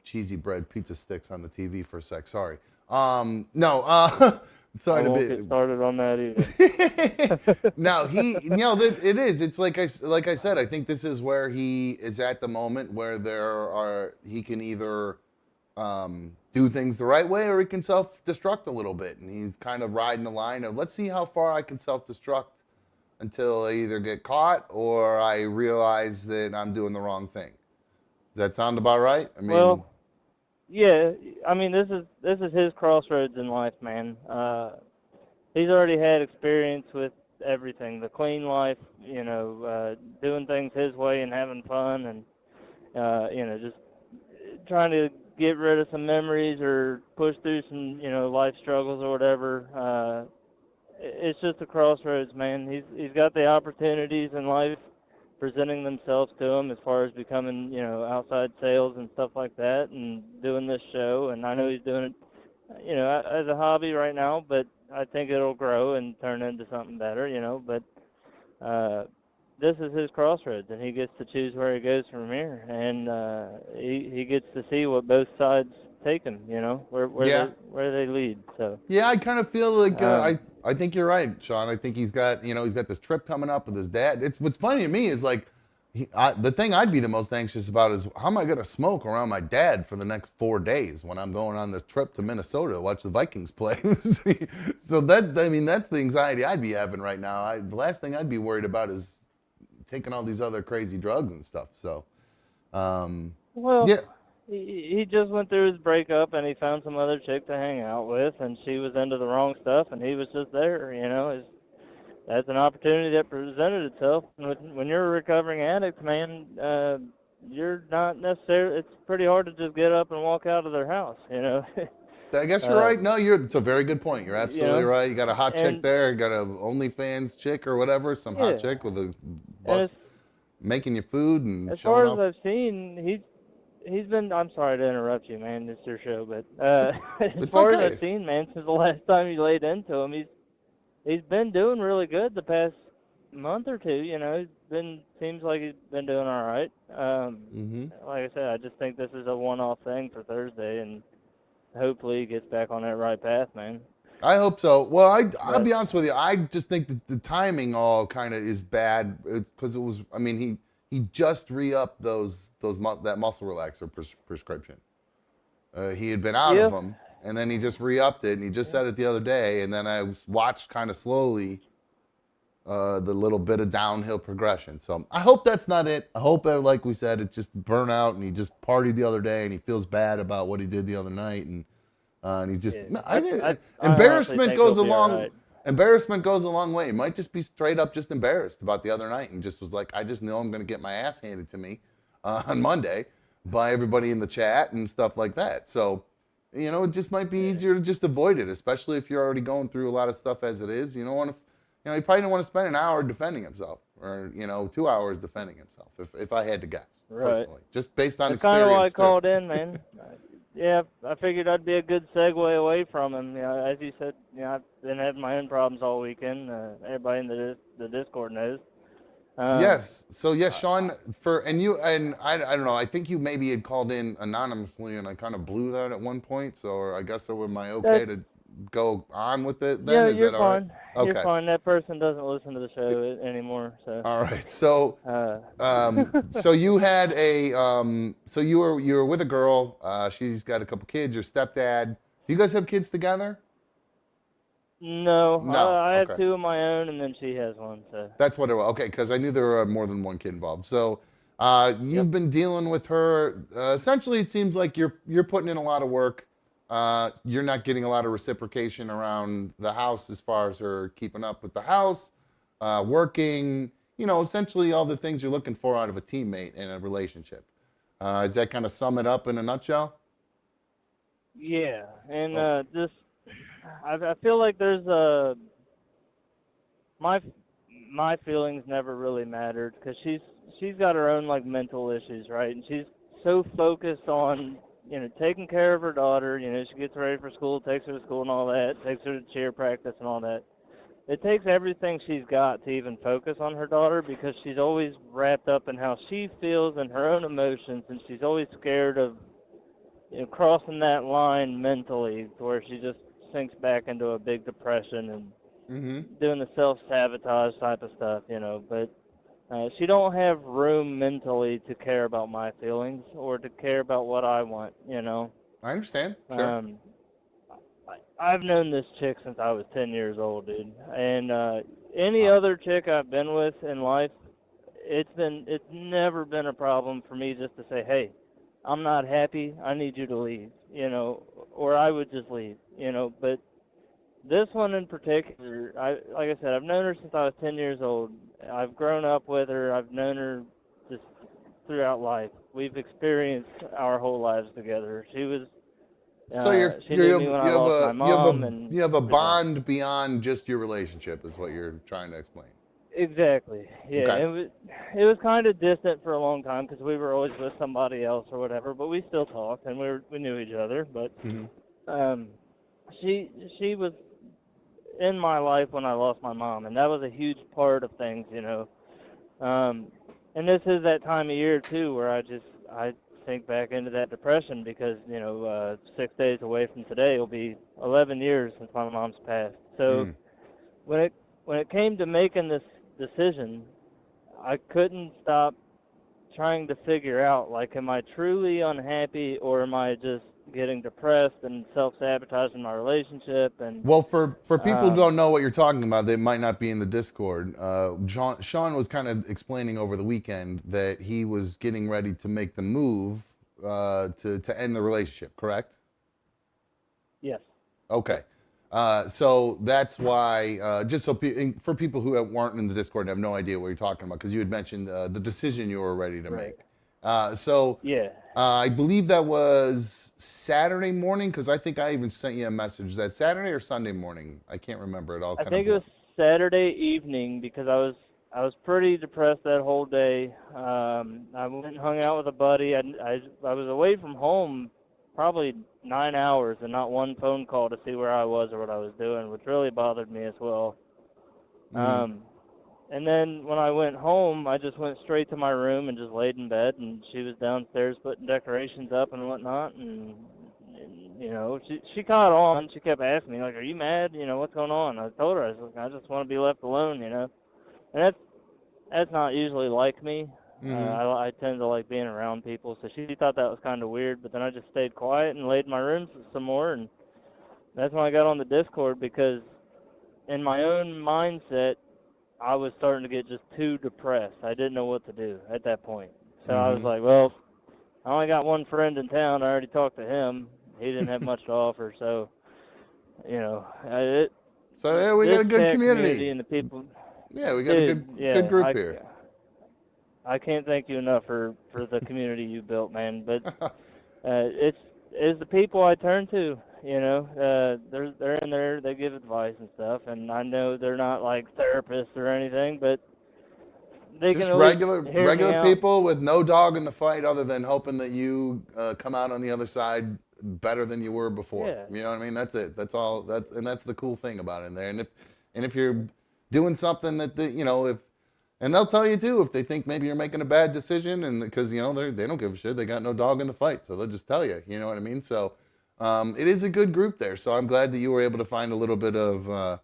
cheesy bread pizza sticks on the TV for a sec. Sorry. No. Sorry I won't get started on that either. No, it is. It's like I said. I think this is where he is at the moment where he can either do things the right way or he can self-destruct a little bit, and he's kind of riding the line of let's see how far I can self-destruct until I either get caught or I realize that I'm doing the wrong thing. Does that sound about right? I mean, well, yeah. I mean, this is his crossroads in life, man. He's already had experience with everything, the clean life, you know, doing things his way and having fun, and you know, just trying to get rid of some memories or push through some, you know, life struggles or whatever. It's just a crossroads, man. He's got the opportunities in life presenting themselves to him as far as becoming, outside sales and stuff like that, and doing this show. And I know he's doing it, as a hobby right now, but I think it'll grow and turn into something better, But this is his crossroads, and he gets to choose where he goes from here. And he gets to see what both sides take him, where they lead. So yeah, I kind of feel like I think you're right, Sean. I think he's got this trip coming up with his dad. It's what's funny to me is like the thing I'd be the most anxious about is how am I going to smoke around my dad for the next 4 days when I'm going on this trip to Minnesota to watch the Vikings play. So that's the anxiety I'd be having right now. The last thing I'd be worried about is taking all these other crazy drugs and stuff. So, yeah. He just went through his breakup, and he found some other chick to hang out with, and she was into the wrong stuff, and he was just there, That's an opportunity that presented itself. When you're a recovering addict, man, you're not necessarily, it's pretty hard to just get up and walk out of their house, I guess you're right. No, it's a very good point. You're absolutely right. You got a hot chick there. You got a OnlyFans chick or whatever, some hot chick with a bus making you food and as showing far off. as I've seen, he's been, I'm sorry to interrupt you, man, it's your show, but as far as I've seen, man, since the last time you laid into him, he's been doing really good the past month or two, seems like he's been doing all right. Like I said, I just think this is a one-off thing for Thursday, and hopefully he gets back on that right path, man. I hope so. Well, I'll be honest with you. I just think that the timing all kind of is bad because it was. I mean, he just re-upped that muscle relaxer prescription. He had been out of them, and then he just re-upped it, and he just said it the other day. And then I watched kind of slowly the little bit of downhill progression. So I hope that's not it. I hope, like we said, it's just burnout, and he just partied the other day, and he feels bad about what he did the other night, and he's just embarrassment goes a long. Embarrassment goes a long way. He might just be straight up just embarrassed about the other night and just was like, I just know I'm going to get my ass handed to me on Monday by everybody in the chat and stuff like that. So, it just might be easier to just avoid it, especially if you're already going through a lot of stuff as it is. You don't want to, he probably don't want to spend an hour defending himself or, 2 hours defending himself, if I had to guess, personally. Just based on experience. That's kind of why I called in, man. Yeah, I figured I'd be a good segue away from him. As you said, I've been having my own problems all weekend. Everybody in the Discord knows. Yes. So yes, Sean, I don't know. I think you maybe had called in anonymously, and I kind of blew that at one point. So I guess am I okay to go on with it then? Yeah, Is you're that fine. all right? Okay. You're fine. That person doesn't listen to the show anymore. So. All right. So, so you had so you were with a girl. She's got a couple kids. Your stepdad. Do you guys have kids together? No. I have okay. 2 of my own, and then she has one. So. That's what it was. Okay, because I knew there were more than one kid involved. So you've been dealing with her. Essentially, it seems like you're putting in a lot of work. You're not getting a lot of reciprocation around the house as far as her keeping up with the house, working, essentially all the things you're looking for out of a teammate in a relationship. Does that kind of sum it up in a nutshell? Yeah, and I feel like there's my feelings never really mattered because she's got her own like mental issues, right? And she's so focused on taking care of her daughter. She gets ready for school, takes her to school and all that, takes her to cheer practice and all that. It takes everything she's got to even focus on her daughter because she's always wrapped up in how she feels and her own emotions, and she's always scared of crossing that line mentally to where she just sinks back into a big depression and doing the self-sabotage type of stuff, but she don't have room mentally to care about my feelings or to care about what I want, I understand. Sure. I've known this chick since I was 10 years old, dude. And any other chick I've been with in life, it's never been a problem for me just to say, hey, I'm not happy, I need you to leave, or I would just leave, but this one in particular, like I said, I've known her since I was 10 years old. I've grown up with her. I've known her just throughout life. We've experienced our whole lives together. She was. So you have a bond beyond just your relationship, is what you're trying to explain. Exactly. Yeah, Okay. it was kind of distant for a long time because we were always with somebody else or whatever, but we still talked and we knew each other. But Hmm. um, she was in my life when I lost my mom, and that was a huge part of things, you know. And this is that time of year too where I sink back into that depression because 6 days away from today will be 11 years since my mom's passed. So Mm. when it came to making this decision, I couldn't stop trying to figure out, like, am I truly unhappy or am I just getting depressed and self-sabotaging my relationship? And Well, for people who um, don't know what you're talking about, they might not be in the Discord. Sean was kind of explaining over the weekend that he was getting ready to make the move to end the relationship. Correct? yes, Okay. So that's why, just so for people who weren't in the Discord and have no idea what you're talking about, because you had mentioned the decision you were ready to right, make. So yeah. I believe that was Saturday morning, because I think I even sent you a message. Is that Saturday or Sunday morning? I can't remember. It all I kind of think it was Saturday evening because I was pretty depressed that whole day. I went and hung out with a buddy. I was away from home probably 9 hours and not one phone call to see where I was or what I was doing, which really bothered me as well. Mm. Um, and then when I went home, I just went straight to my room and just laid in bed, and she was downstairs putting decorations up and whatnot, and she caught on. She kept asking me, like, "Are you mad? What's going on?" I told her, I was like, "I just want to be left alone, And that's not usually like me. Hmm. I tend to like being around people, so she thought that was kind of weird. But then I just stayed quiet and laid in my room some more, and that's when I got on the Discord because in my own mindset, I was starting to get just too depressed. I didn't know what to do at that point. So I was Hmm. like, well, I only got one friend in town. I already talked to him. He didn't have much to offer, so So yeah, we got this a good chat community community. and the people, Yeah, we got a dude, good yeah, group here. I can't thank you enough for the community you built, man. But it's the people I turn to. They're in there. They give advice and stuff, and I know they're not like therapists or anything, but they can Just at least regular hear me out. people with no dog in the fight, other than hoping that you come out on the other side better than you were before. Yeah, You know what I mean? That's it. That's all. That's the cool thing about it in there. And if you're doing something that if and they'll tell you too if they think maybe you're making a bad decision, and because they don't give a shit. They got no dog in the fight, so they'll just tell you. You know what I mean? So it is a good group there. So I'm glad that you were able to find a little bit of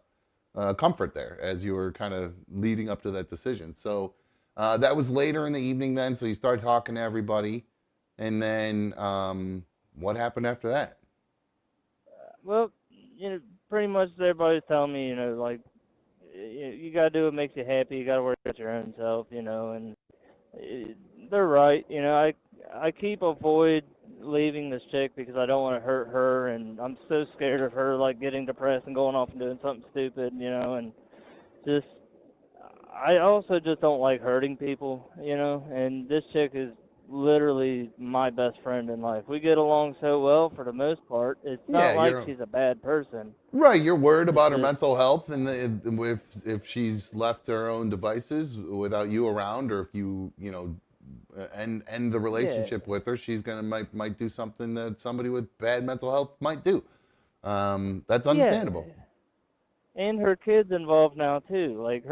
comfort there as you were kind of leading up to that decision. So that was later in the evening then. So you started talking to everybody. And then what happened after that? well, pretty much everybody's telling me, like you gotta do what makes you happy. You gotta work at your own self, and they're right. I keep avoid leaving this chick because I don't want to hurt her, and I'm so scared of her like getting depressed and going off and doing something stupid, and just I also just don't like hurting people, and this chick is literally my best friend in life. We get along so well for the most part. It's Yeah, not like you're she's a bad person. right. You're worried It's about her just mental health, and if she's left to her own devices without you around, or if end the yeah, relationship with her, she's gonna might do something that somebody with bad mental health might do. That's yeah. understandable. And her kid's involved now too. Like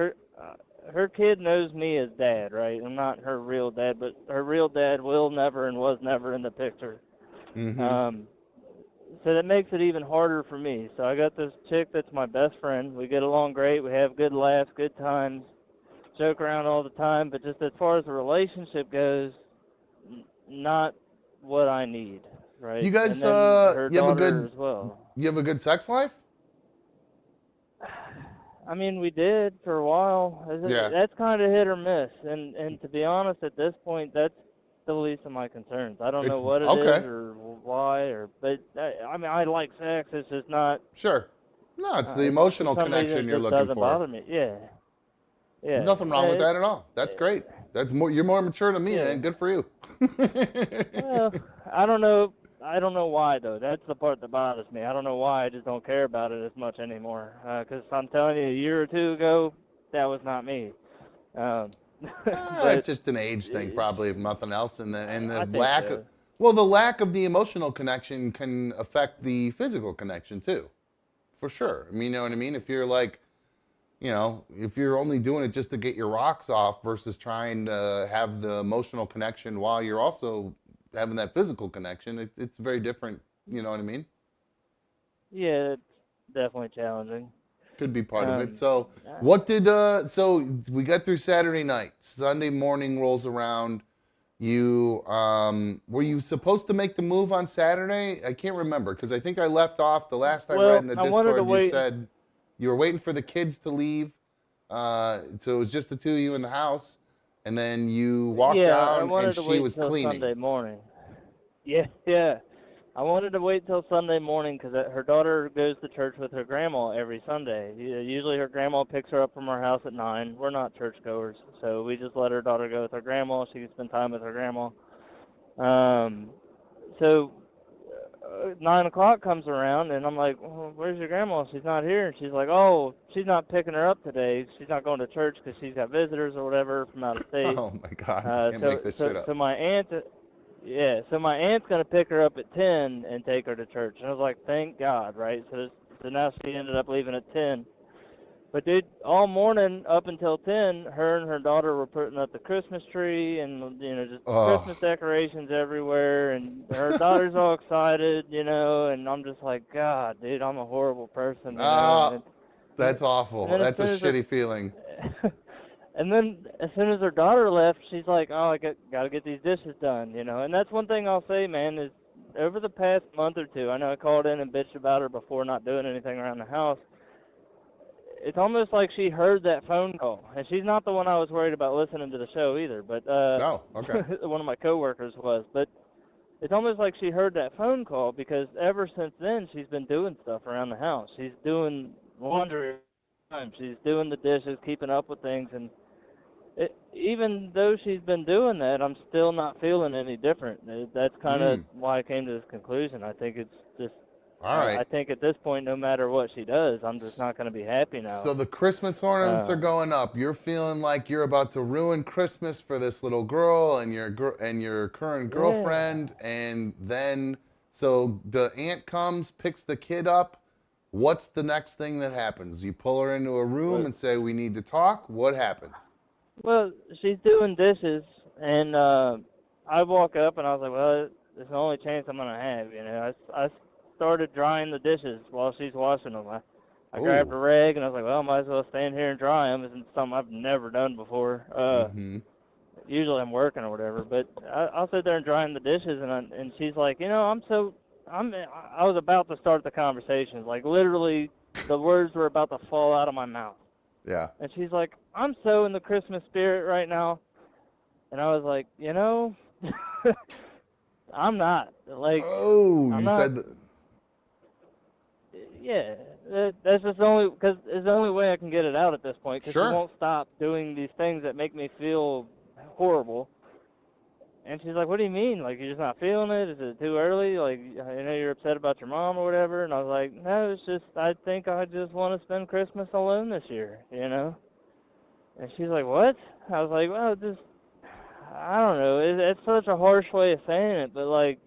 her kid knows me as dad, right? I'm not her real dad, but her real dad will never and was never in the picture. Mm-hmm. Um, so that makes it even harder for me. So I got this chick that's my best friend. We get along great. We have good laughs, good times, joke around all the time. But just as far as the relationship goes, not what I need, right? You And guys, then her daughter as well. you have a good sex life? I mean, we did for a while. Yeah. That's kind of hit or miss, and to be honest, at this point, that's the least of my concerns. I don't know It's what it is okay. or why, but I mean, I like sex. It's just not. Sure. No, it's the For emotional some reason, connection it you're just looking doesn't for. bother me. Yeah, yeah. Nothing wrong with that at all. That's great. That's more. You're more mature than me, Yeah. man. Good for you. Well, I don't know. I don't know why though. That's the part that bothers me. I don't know why. I just don't care about it as much anymore. Because I'm telling you, a year or two ago, that was not me. But It's just an age thing, probably, if nothing else, and the I think lack of so. well, the lack of the emotional connection can affect the physical connection too, for sure. I mean, you know what I mean? If you're like, if you're only doing it just to get your rocks off versus trying to have the emotional connection while you're also having that physical connection, it's very different. You know what I mean? Yeah, it's definitely challenging. Could be part of it. Um, So, uh, what did so we got through Saturday night. Sunday morning rolls around. You were you supposed to make the move on Saturday? I can't remember because I think I left off the last I read well, in the I wanted to Discord. You wait. said you were waiting for the kids to leave, so it was just the two of you in the house, and then you walked Yeah, I down and wanted to she wait was till cleaning. Sunday morning. Yeah, yeah. I wanted to wait till Sunday morning because her daughter goes to church with her grandma every Sunday. Usually her grandma picks her up from her house at 9. We're not churchgoers, so we just let her daughter go with her grandma. She can spend time with her grandma. So 9 o'clock comes around, and I'm like, well, where's your grandma? She's not here. And she's like, oh, she's not picking her up today. She's not going to church because she's got visitors or whatever from out of state. Oh my God! You can't make this shit up. So my aunt, yeah, so my aunt's gonna pick her up at 10 and take her to church. And I was like, thank God, right? So now she ended up leaving at 10. But dude, all morning up until 10, her and her daughter were putting up the Christmas tree and just Oh, Christmas decorations everywhere. And her daughter's all excited, and I'm just like, God, dude, I'm a horrible person, ah, And, that's awful. then as That's a soon as her shitty feeling. And then as soon as her daughter left, she's like, "Oh, I got to get these dishes done," And that's one thing I'll say, man, is over the past month or two, I know I called in and bitched about her before not doing anything around the house. It's almost like she heard that phone call, and she's not the one I was worried about listening to the show either, but No, okay. one of my coworkers was. But it's almost like she heard that phone call because ever since then she's been doing stuff around the house. She's doing laundry, she's doing the dishes, keeping up with things, and even though she's been doing that, I'm still not feeling any different. That's kind of Mm, why I came to this conclusion. I think it's just, all right. I think at this point, no matter what she does, I'm just not going to be happy So now. the Christmas ornaments are Uh, going up. You're feeling like you're about to ruin Christmas for this little girl and your current yeah. girlfriend, and then so the aunt comes, picks the kid up. What's the next thing that happens? You pull her into a room Well, and say, "We need to talk." What happens? well, she's doing dishes, and I walk up and I was like, well, it's the only chance I'm going to have. I started drying the dishes while she's washing them. I grabbed Oh, a rag and I was like, well, I might as well stand here and dry them. It's something I've never done before. mm-hmm. Usually I'm working or whatever, but I'll sit there and drying the dishes, and she's like, I was about to start the conversation, like literally, the words were about to fall out of my mouth, Yeah. and she's like, I'm so in the Christmas spirit right now, and I was like, I'm not, like, Oh, I'm you not, said yeah, that's just the only, because it's the only way I can get it out at this point, because she sure. won't stop doing these things that make me feel horrible. And she's like, what do you mean? Like, you're just not feeling it? Is it too early? Like, I know you're upset about your mom or whatever. And I was like, no, it's just, I think I just want to spend Christmas alone this year. And she's like, what? I was like, well, just, I don't know. It's such a harsh way of saying it, but, like,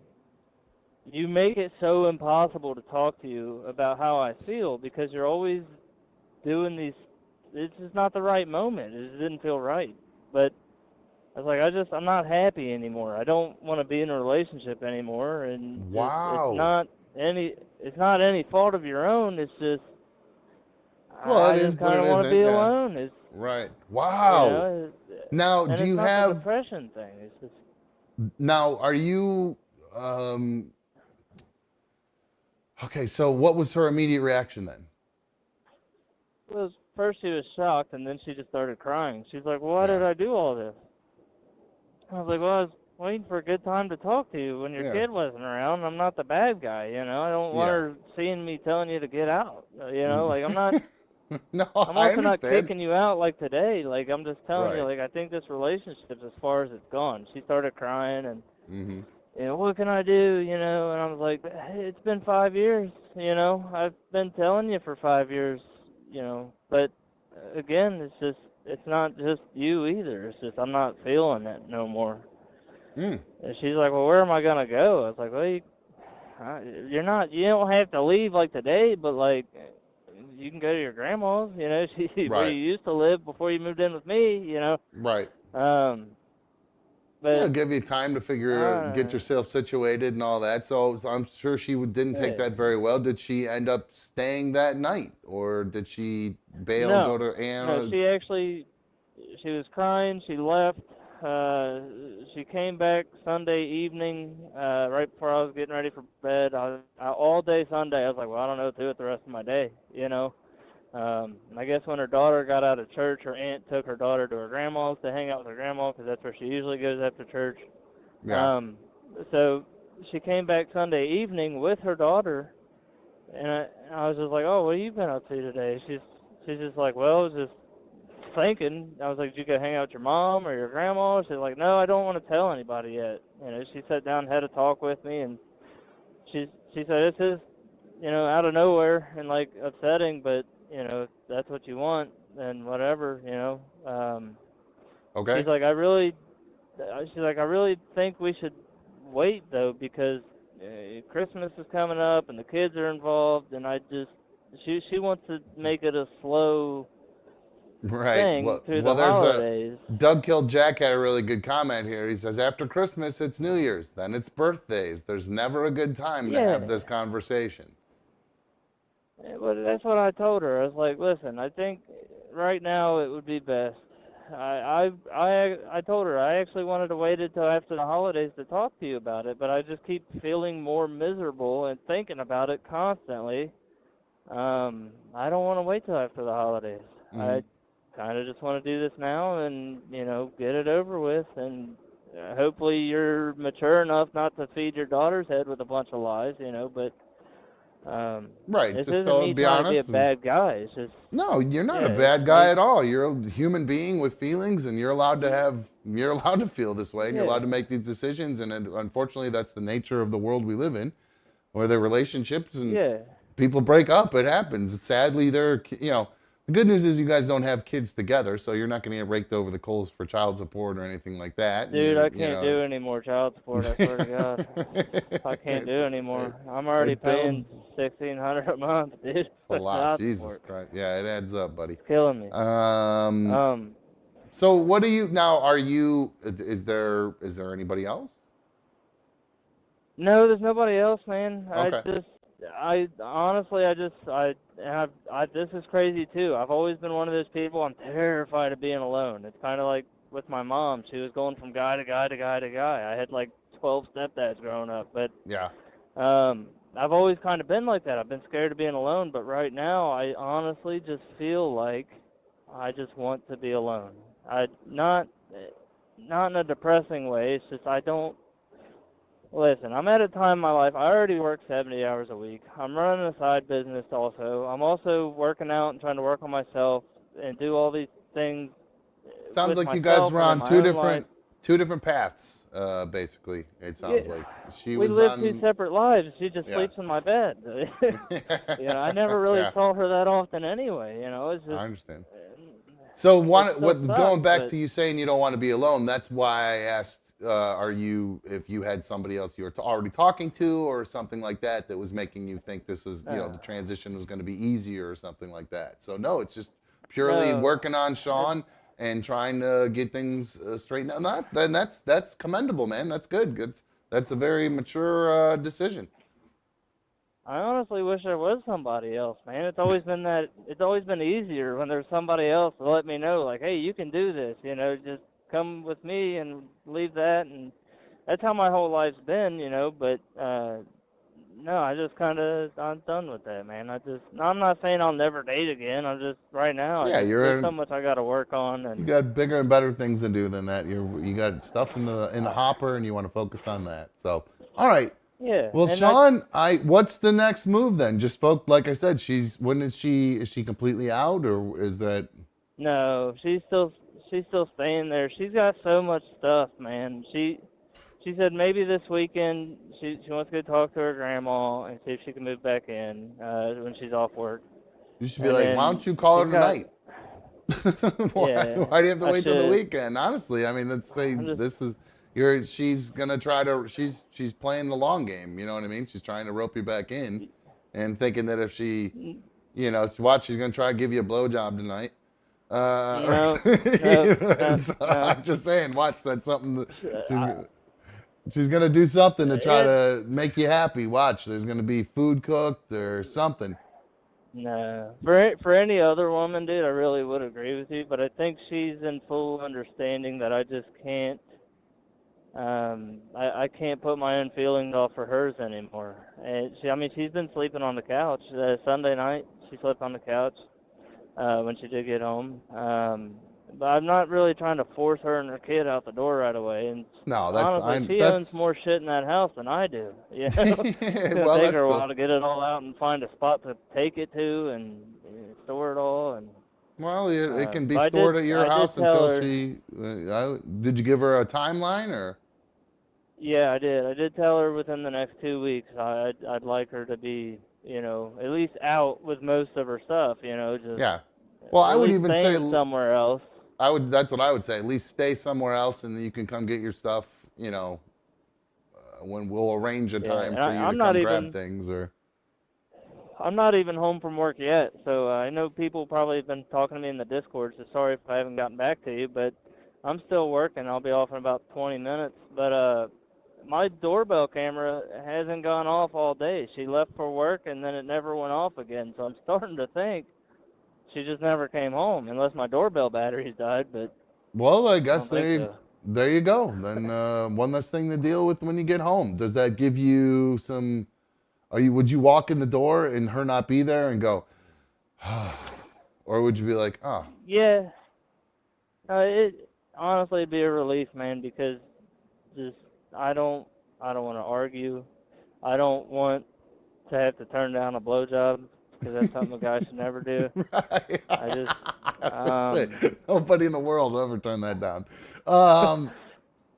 you make it so impossible to talk to you about how I feel because you're always doing these, it's just not the right moment. It just didn't feel right. But I was like, I'm not happy anymore. I don't want to be in a relationship anymore, and just Wow. it's not any fault of your own. It's just Well, it I is, just but kind it of want to isn't. be Yeah. alone. It's Right. you Wow. know, Now, and do it's you not the have depression thing. It's just now? Are you um? Okay. So, what was her immediate reaction then? well, first she was shocked, and then she just started crying. She's like, "Why did Yeah. I do all this?" I was like, "Well, I was waiting for a good time to talk to you when your Yeah. kid wasn't around. I'm not the bad guy. I don't want Yeah. her seeing me telling you to get out. Like I'm not." No, I'm I also not understand. kicking you out like today. Like I'm just telling you, Right. like I think this relationship's as far as it's gone. She started crying and Mm-hmm. what can I do? And I was like, hey, it's been 5 years. I've been telling you for 5 years. But again, it's just it's not just you either. It's just I'm not feeling it no more. Mm. And she's like, well, where am I gonna go? I was like, well, you don't have to leave like today, but like you can go to your grandma's, you know, where Right. you used to live before you moved in with me, you know. Right. Um, Yeah, but give you time to get yourself situated and all that. So I'm sure she didn't take yeah, that very well. Did she end up staying that night, or did she bail, go no, to no, Anna? she was crying. She left. She came back Sunday evening, right before I was getting ready for bed. All day Sunday, I was like, well, I don't know what to do with the rest of my day, you know. I guess when her daughter got out of church, her aunt took her daughter to her grandma's to hang out with her grandma because that's where she usually goes after church. Yeah. So she came back Sunday evening with her daughter, and I was just like, oh, what have you been up to today? She's just like, well, I was just thinking. I was like, did you go hang out with your mom or your grandma? She's like, no, I don't want to tell anybody yet. You know, she sat down and had a talk with me, and she said, this is, you know, out of nowhere and like upsetting, but you know, if that's what you want, then whatever, you know. Okay. She's like, I really think we should wait though because Christmas is coming up and the kids are involved, and she wants to make it a slow Right. thing through the There's holidays. Doug Killed Jack had a really good comment here. He says, after Christmas, it's New Year's, then it's birthdays. There's never a good time to have Yeah. this conversation. Well, that's what I told her. I was like, listen, I think right now it would be best. I told her I actually wanted to wait until after the holidays to talk to you about it, but I just keep feeling more miserable and thinking about it constantly. I don't want to wait till after the holidays. Mhm. I kind of just want to do this now and, you know, get it over with, and hopefully you're mature enough not to feed your daughter's head with a bunch of lies, you know, but Right. this Just isn't me be trying to be a honest. bad guy. It's just, No, you're not a yeah, bad guy at all. You're a human being with feelings, and you're allowed to feel this way, and you're yeah, allowed to make these decisions. And unfortunately, that's the nature of the world we live in, where the relationships and yeah. people break up. It happens. Sadly, the good news is you guys don't have kids together, so you're not going to get raked over the coals for child support or anything like that. Dude, I can't do any more child support, I swear to God. I can't do anymore. I'm already paying $1,600 a month, dude. It's a lot. Child Jesus support. Christ. Yeah, it adds up, buddy. It's killing me. So what do you now? Is there anybody else? No, there's nobody else, man. Okay. This is crazy too. I've always been one of those people. I'm terrified of being alone. It's kind of like with my mom. She was going from guy to guy to guy to guy. I had like 12 stepdads growing up, but Yeah. I've always kind of been like that. I've been scared of being alone, but right now I honestly just feel like I just want to be alone. Not in a depressing way. It's just I don't. Listen, I'm at a time in my life, I already work 70 hours a week. I'm running a side business also. I'm also working out and trying to work on myself and do all these things. Sounds with like you guys myself were and on in my two own life. different paths, basically. It sounds Yeah, like we live two separate lives. She just Yeah. sleeps in my bed. You know, I never really Yeah, saw her that often anyway. You know, it's just. I understand. So still going sucks, back but- to you saying you don't want to be alone, that's why I asked, if you had somebody else you were already talking to or something like that was making you think this is, the transition was going to be easier or something like that. So no, it's just purely No. working on Sean and trying to get things straightened out. Then that's commendable, man. That's good. That's a very mature decision. I honestly wish there was somebody else, man. It's always been easier when there's somebody else to let me know, like, hey, you can do this, you know, just come with me and leave that. And that's how my whole life's been, you know, but no, I'm done with that, man. I'm not saying I'll never date again. I'm just, right now, there's so much I got to work on. And You got bigger and better things to do than that. You got stuff in the hopper, and you want to focus on that. So, all right. yeah. Well, and Sean, what's the next move then? Just like I said, is she completely out, or is that? No, she's still staying there. She's got so much stuff, man. She said maybe this weekend she wants to go talk to her grandma and see if she can move back in when she's off work. You should be And like, then why don't you call her she's got- tonight? Yeah, Why do you have to I wait till the should. weekend? Honestly, I mean, let's say I'm just this is she's gonna try to she's playing the long game. You know what I mean? She's trying to rope you back in, and thinking that if she she's gonna try to give you a blowjob tonight. no, no, no, So no. I'm just saying, watch that's something that she's I, she's gonna do something to try it to make you happy. Watch, there's gonna be food cooked or something. No, for any other woman, dude, I really would agree with you, but I think she's in full understanding that I just can't. I can't put my own feelings off for hers anymore. And I mean, she's been sleeping on the couch. Sunday night, she slept on the couch when she did get home. But I'm not really trying to force her and her kid out the door right away. And No, honestly, she owns that's more shit in that house than I do. You know, it's gonna well, take that's her a cool. while to get it all out and find a spot to take it to and store it all. And Well, it can be but stored at your I did house tell until her. she. Did you give her a timeline or? Yeah, I did. I did tell her within the next 2 weeks I'd like her to be, at least out with most of her stuff, just Yeah. Well, I at would least even say staying somewhere else. I would. That's what I would say. At least stay somewhere else, and then you can come get your stuff. When we'll arrange a Yeah, time and for you to come grab things or. I'm not even home from work yet, so I know people probably have been talking to me in the Discord, so sorry if I haven't gotten back to you, but I'm still working. I'll be off in about 20 minutes, but my doorbell camera hasn't gone off all day. She left for work, and then it never went off again, so I'm starting to think she just never came home, unless my doorbell batteries died, but Well, I I guess don't think so. there you go. Then one less thing to deal with when you get home. Does that give you some? Would you walk in the door and her not be there and go, or would you be like, oh, Yeah, it honestly it'd be a relief, man, because just I don't want to argue. I don't want to have to turn down a blowjob because that's something a guy should never do. right? I just That's what I um say. Nobody in the world will ever turn that down. Um,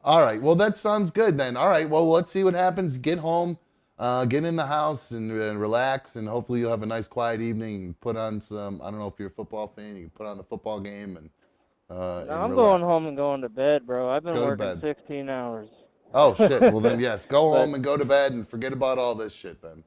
all right. Well, that sounds good then. All right. Well, let's see what happens. Get home, get in the house and relax, and hopefully you'll have a nice quiet evening. Put on some. I don't know if you're a football fan. You can put on the football game no, and I'm relax. going home and going to bed, bro. I've been Go to working bed. 16 hours. Oh shit. Well then, yes. Go But home and go to bed and forget about all this shit then.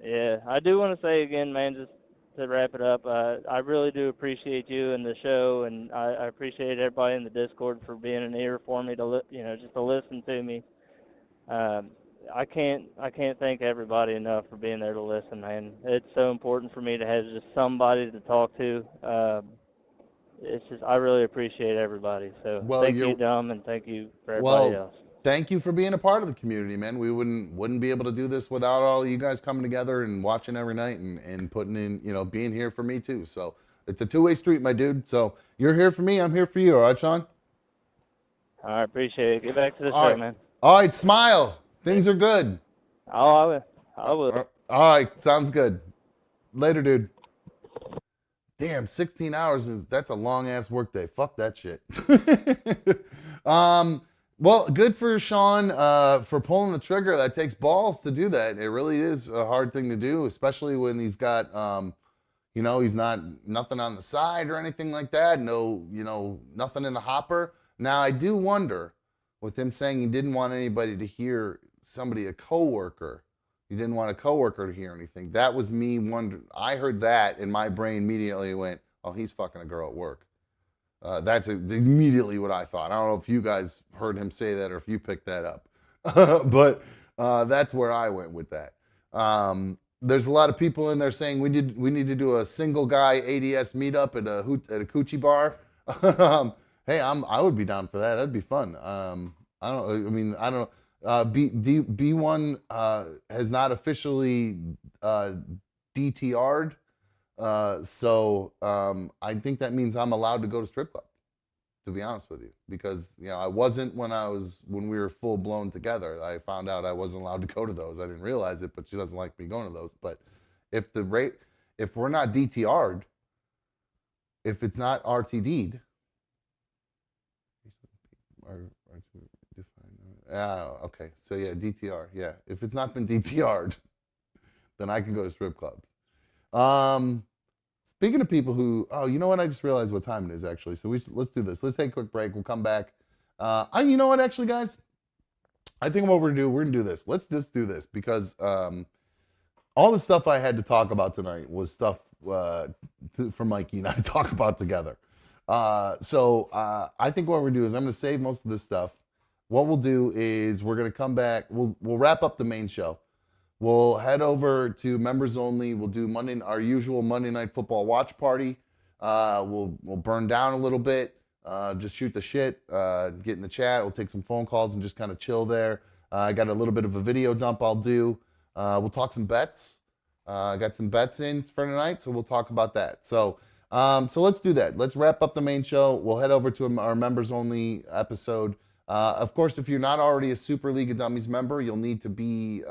yeah, I do want to say again, man, just to wrap it up, I really do appreciate you and the show, and I appreciate everybody in the Discord for being an ear for me to just to listen to me. Um, I can't thank everybody enough for being there to listen, man. It's so important for me to have just somebody to talk to. It's just I really appreciate everybody. So Well, thank you, you're Dom, and thank you for everybody well. else. Thank you for being a part of the community, man. We wouldn't be able to do this without all of you guys coming together and watching every night and putting in, being here for me too. So it's a two-way street, my dude. So you're here for me, I'm here for you. All right, Sean? I appreciate it. Get back to the All show, right. man. All right, smile. Things are good. Oh, I will. I will. All right, sounds good. Later, dude. Damn, 16 hours that's a long ass workday. Fuck that shit. Well, good for Sean for pulling the trigger. That takes balls to do that. It really is a hard thing to do, especially when he's got he's not nothing on the side or anything like that. No, nothing in the hopper. Now I do wonder, with him saying he didn't want anybody to hear a coworker. He didn't want a coworker to hear anything. That was me wondering. I heard that and my brain immediately went, "Oh, he's fucking a girl at work." That's immediately what I thought. I don't know if you guys heard him say that or if you picked that up, but that's where I went with that. There's a lot of people in there saying we need to do a single guy ADS meetup at a coochie bar. Hey, I would be down for that. That'd be fun. I don't. I mean, I don't know. B1 has not officially DTR'd. So I think that means I'm allowed to go to strip club, to be honest with you, because I wasn't when we were full blown together. I found out I wasn't allowed to go to those. I didn't realize it, but she doesn't like me going to those. But if we're not DTR'd, if it's not RTD'd, okay. So yeah, DTR. Yeah, if it's not been DTR'd, then I can go to strip clubs. Speaking of people who, oh, you know what? I just realized what time it is actually. So let's do this. Let's take a quick break. We'll come back. You know what? Actually, guys, I think what we're gonna do this. Let's just do this because all the stuff I had to talk about tonight was stuff for Mikey and I to talk about together. So I think what we're gonna do is I'm gonna save most of this stuff. What we'll do is we're gonna come back. We'll wrap up the main show. We'll head over to members only. We'll do our usual Monday Night Football watch party. We'll burn down a little bit, just shoot the shit, get in the chat. We'll take some phone calls and just kind of chill there. I got a little bit of a video dump I'll do. We'll talk some bets. I got some bets in for tonight, so we'll talk about that. So let's do that. Let's wrap up the main show. We'll head over to our members only episode. Of course, if you're not already a Super League of Dummies member, you'll need to be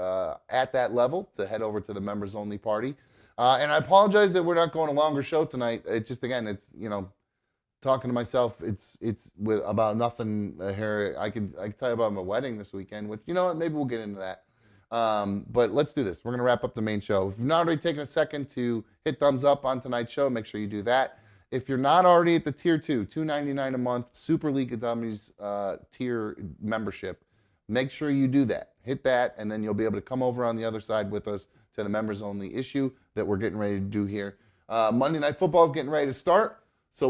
at that level to head over to the members only party. And I apologize that we're not going a longer show tonight. It's just, again, it's, talking to myself, it's about nothing here. I can tell you about my wedding this weekend, which, you know what, maybe we'll get into that. But let's do this. We're going to wrap up the main show. If you've not already taken a second to hit thumbs up on tonight's show, make sure you do that. If you're not already at the tier 2, $2.99 a month, Super League of Dummies tier membership, make sure you do that. Hit that, and then you'll be able to come over on the other side with us to the members only issue that we're getting ready to do here. Monday Night Football is getting ready to start. So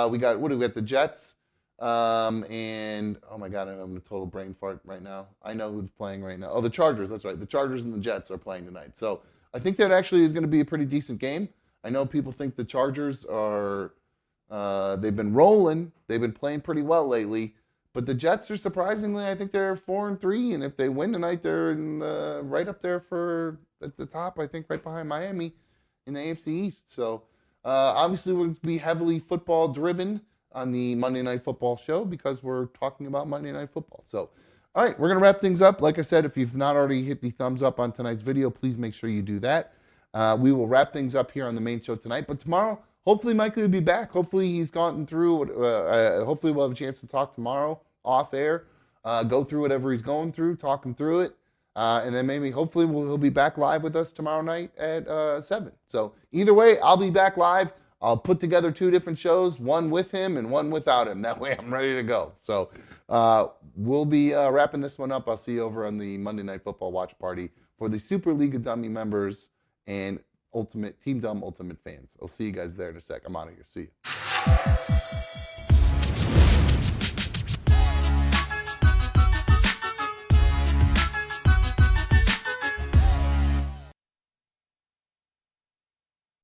we got the Jets, and oh my God, I'm in a total brain fart right now. I know who's playing right now. Oh, the Chargers, that's right. The Chargers and the Jets are playing tonight. So I think that actually is going to be a pretty decent game. I know people think the Chargers are, they've been rolling. They've been playing pretty well lately. But the Jets are surprisingly, I think they're 4-3. And if they win tonight, they're right up there at the top, I think right behind Miami in the AFC East. So obviously we'll be heavily football driven on the Monday Night Football show because we're talking about Monday Night Football. So, all right, we're going to wrap things up. Like I said, if you've not already hit the thumbs up on tonight's video, please make sure you do that. We will wrap things up here on the main show tonight. But tomorrow, hopefully Mikey will be back. Hopefully he's gotten through. Hopefully we'll have a chance to talk tomorrow off air, go through whatever he's going through, talk him through it. And then maybe hopefully he'll be back live with us tomorrow night at 7. So either way, I'll be back live. I'll put together 2 different shows, one with him and one without him. That way I'm ready to go. So we'll be wrapping this one up. I'll see you over on the Monday Night Football watch party for the Super League of Dummy members and Team Dumb Ultimate fans. I'll see you guys there in a sec. I'm out of here. See you.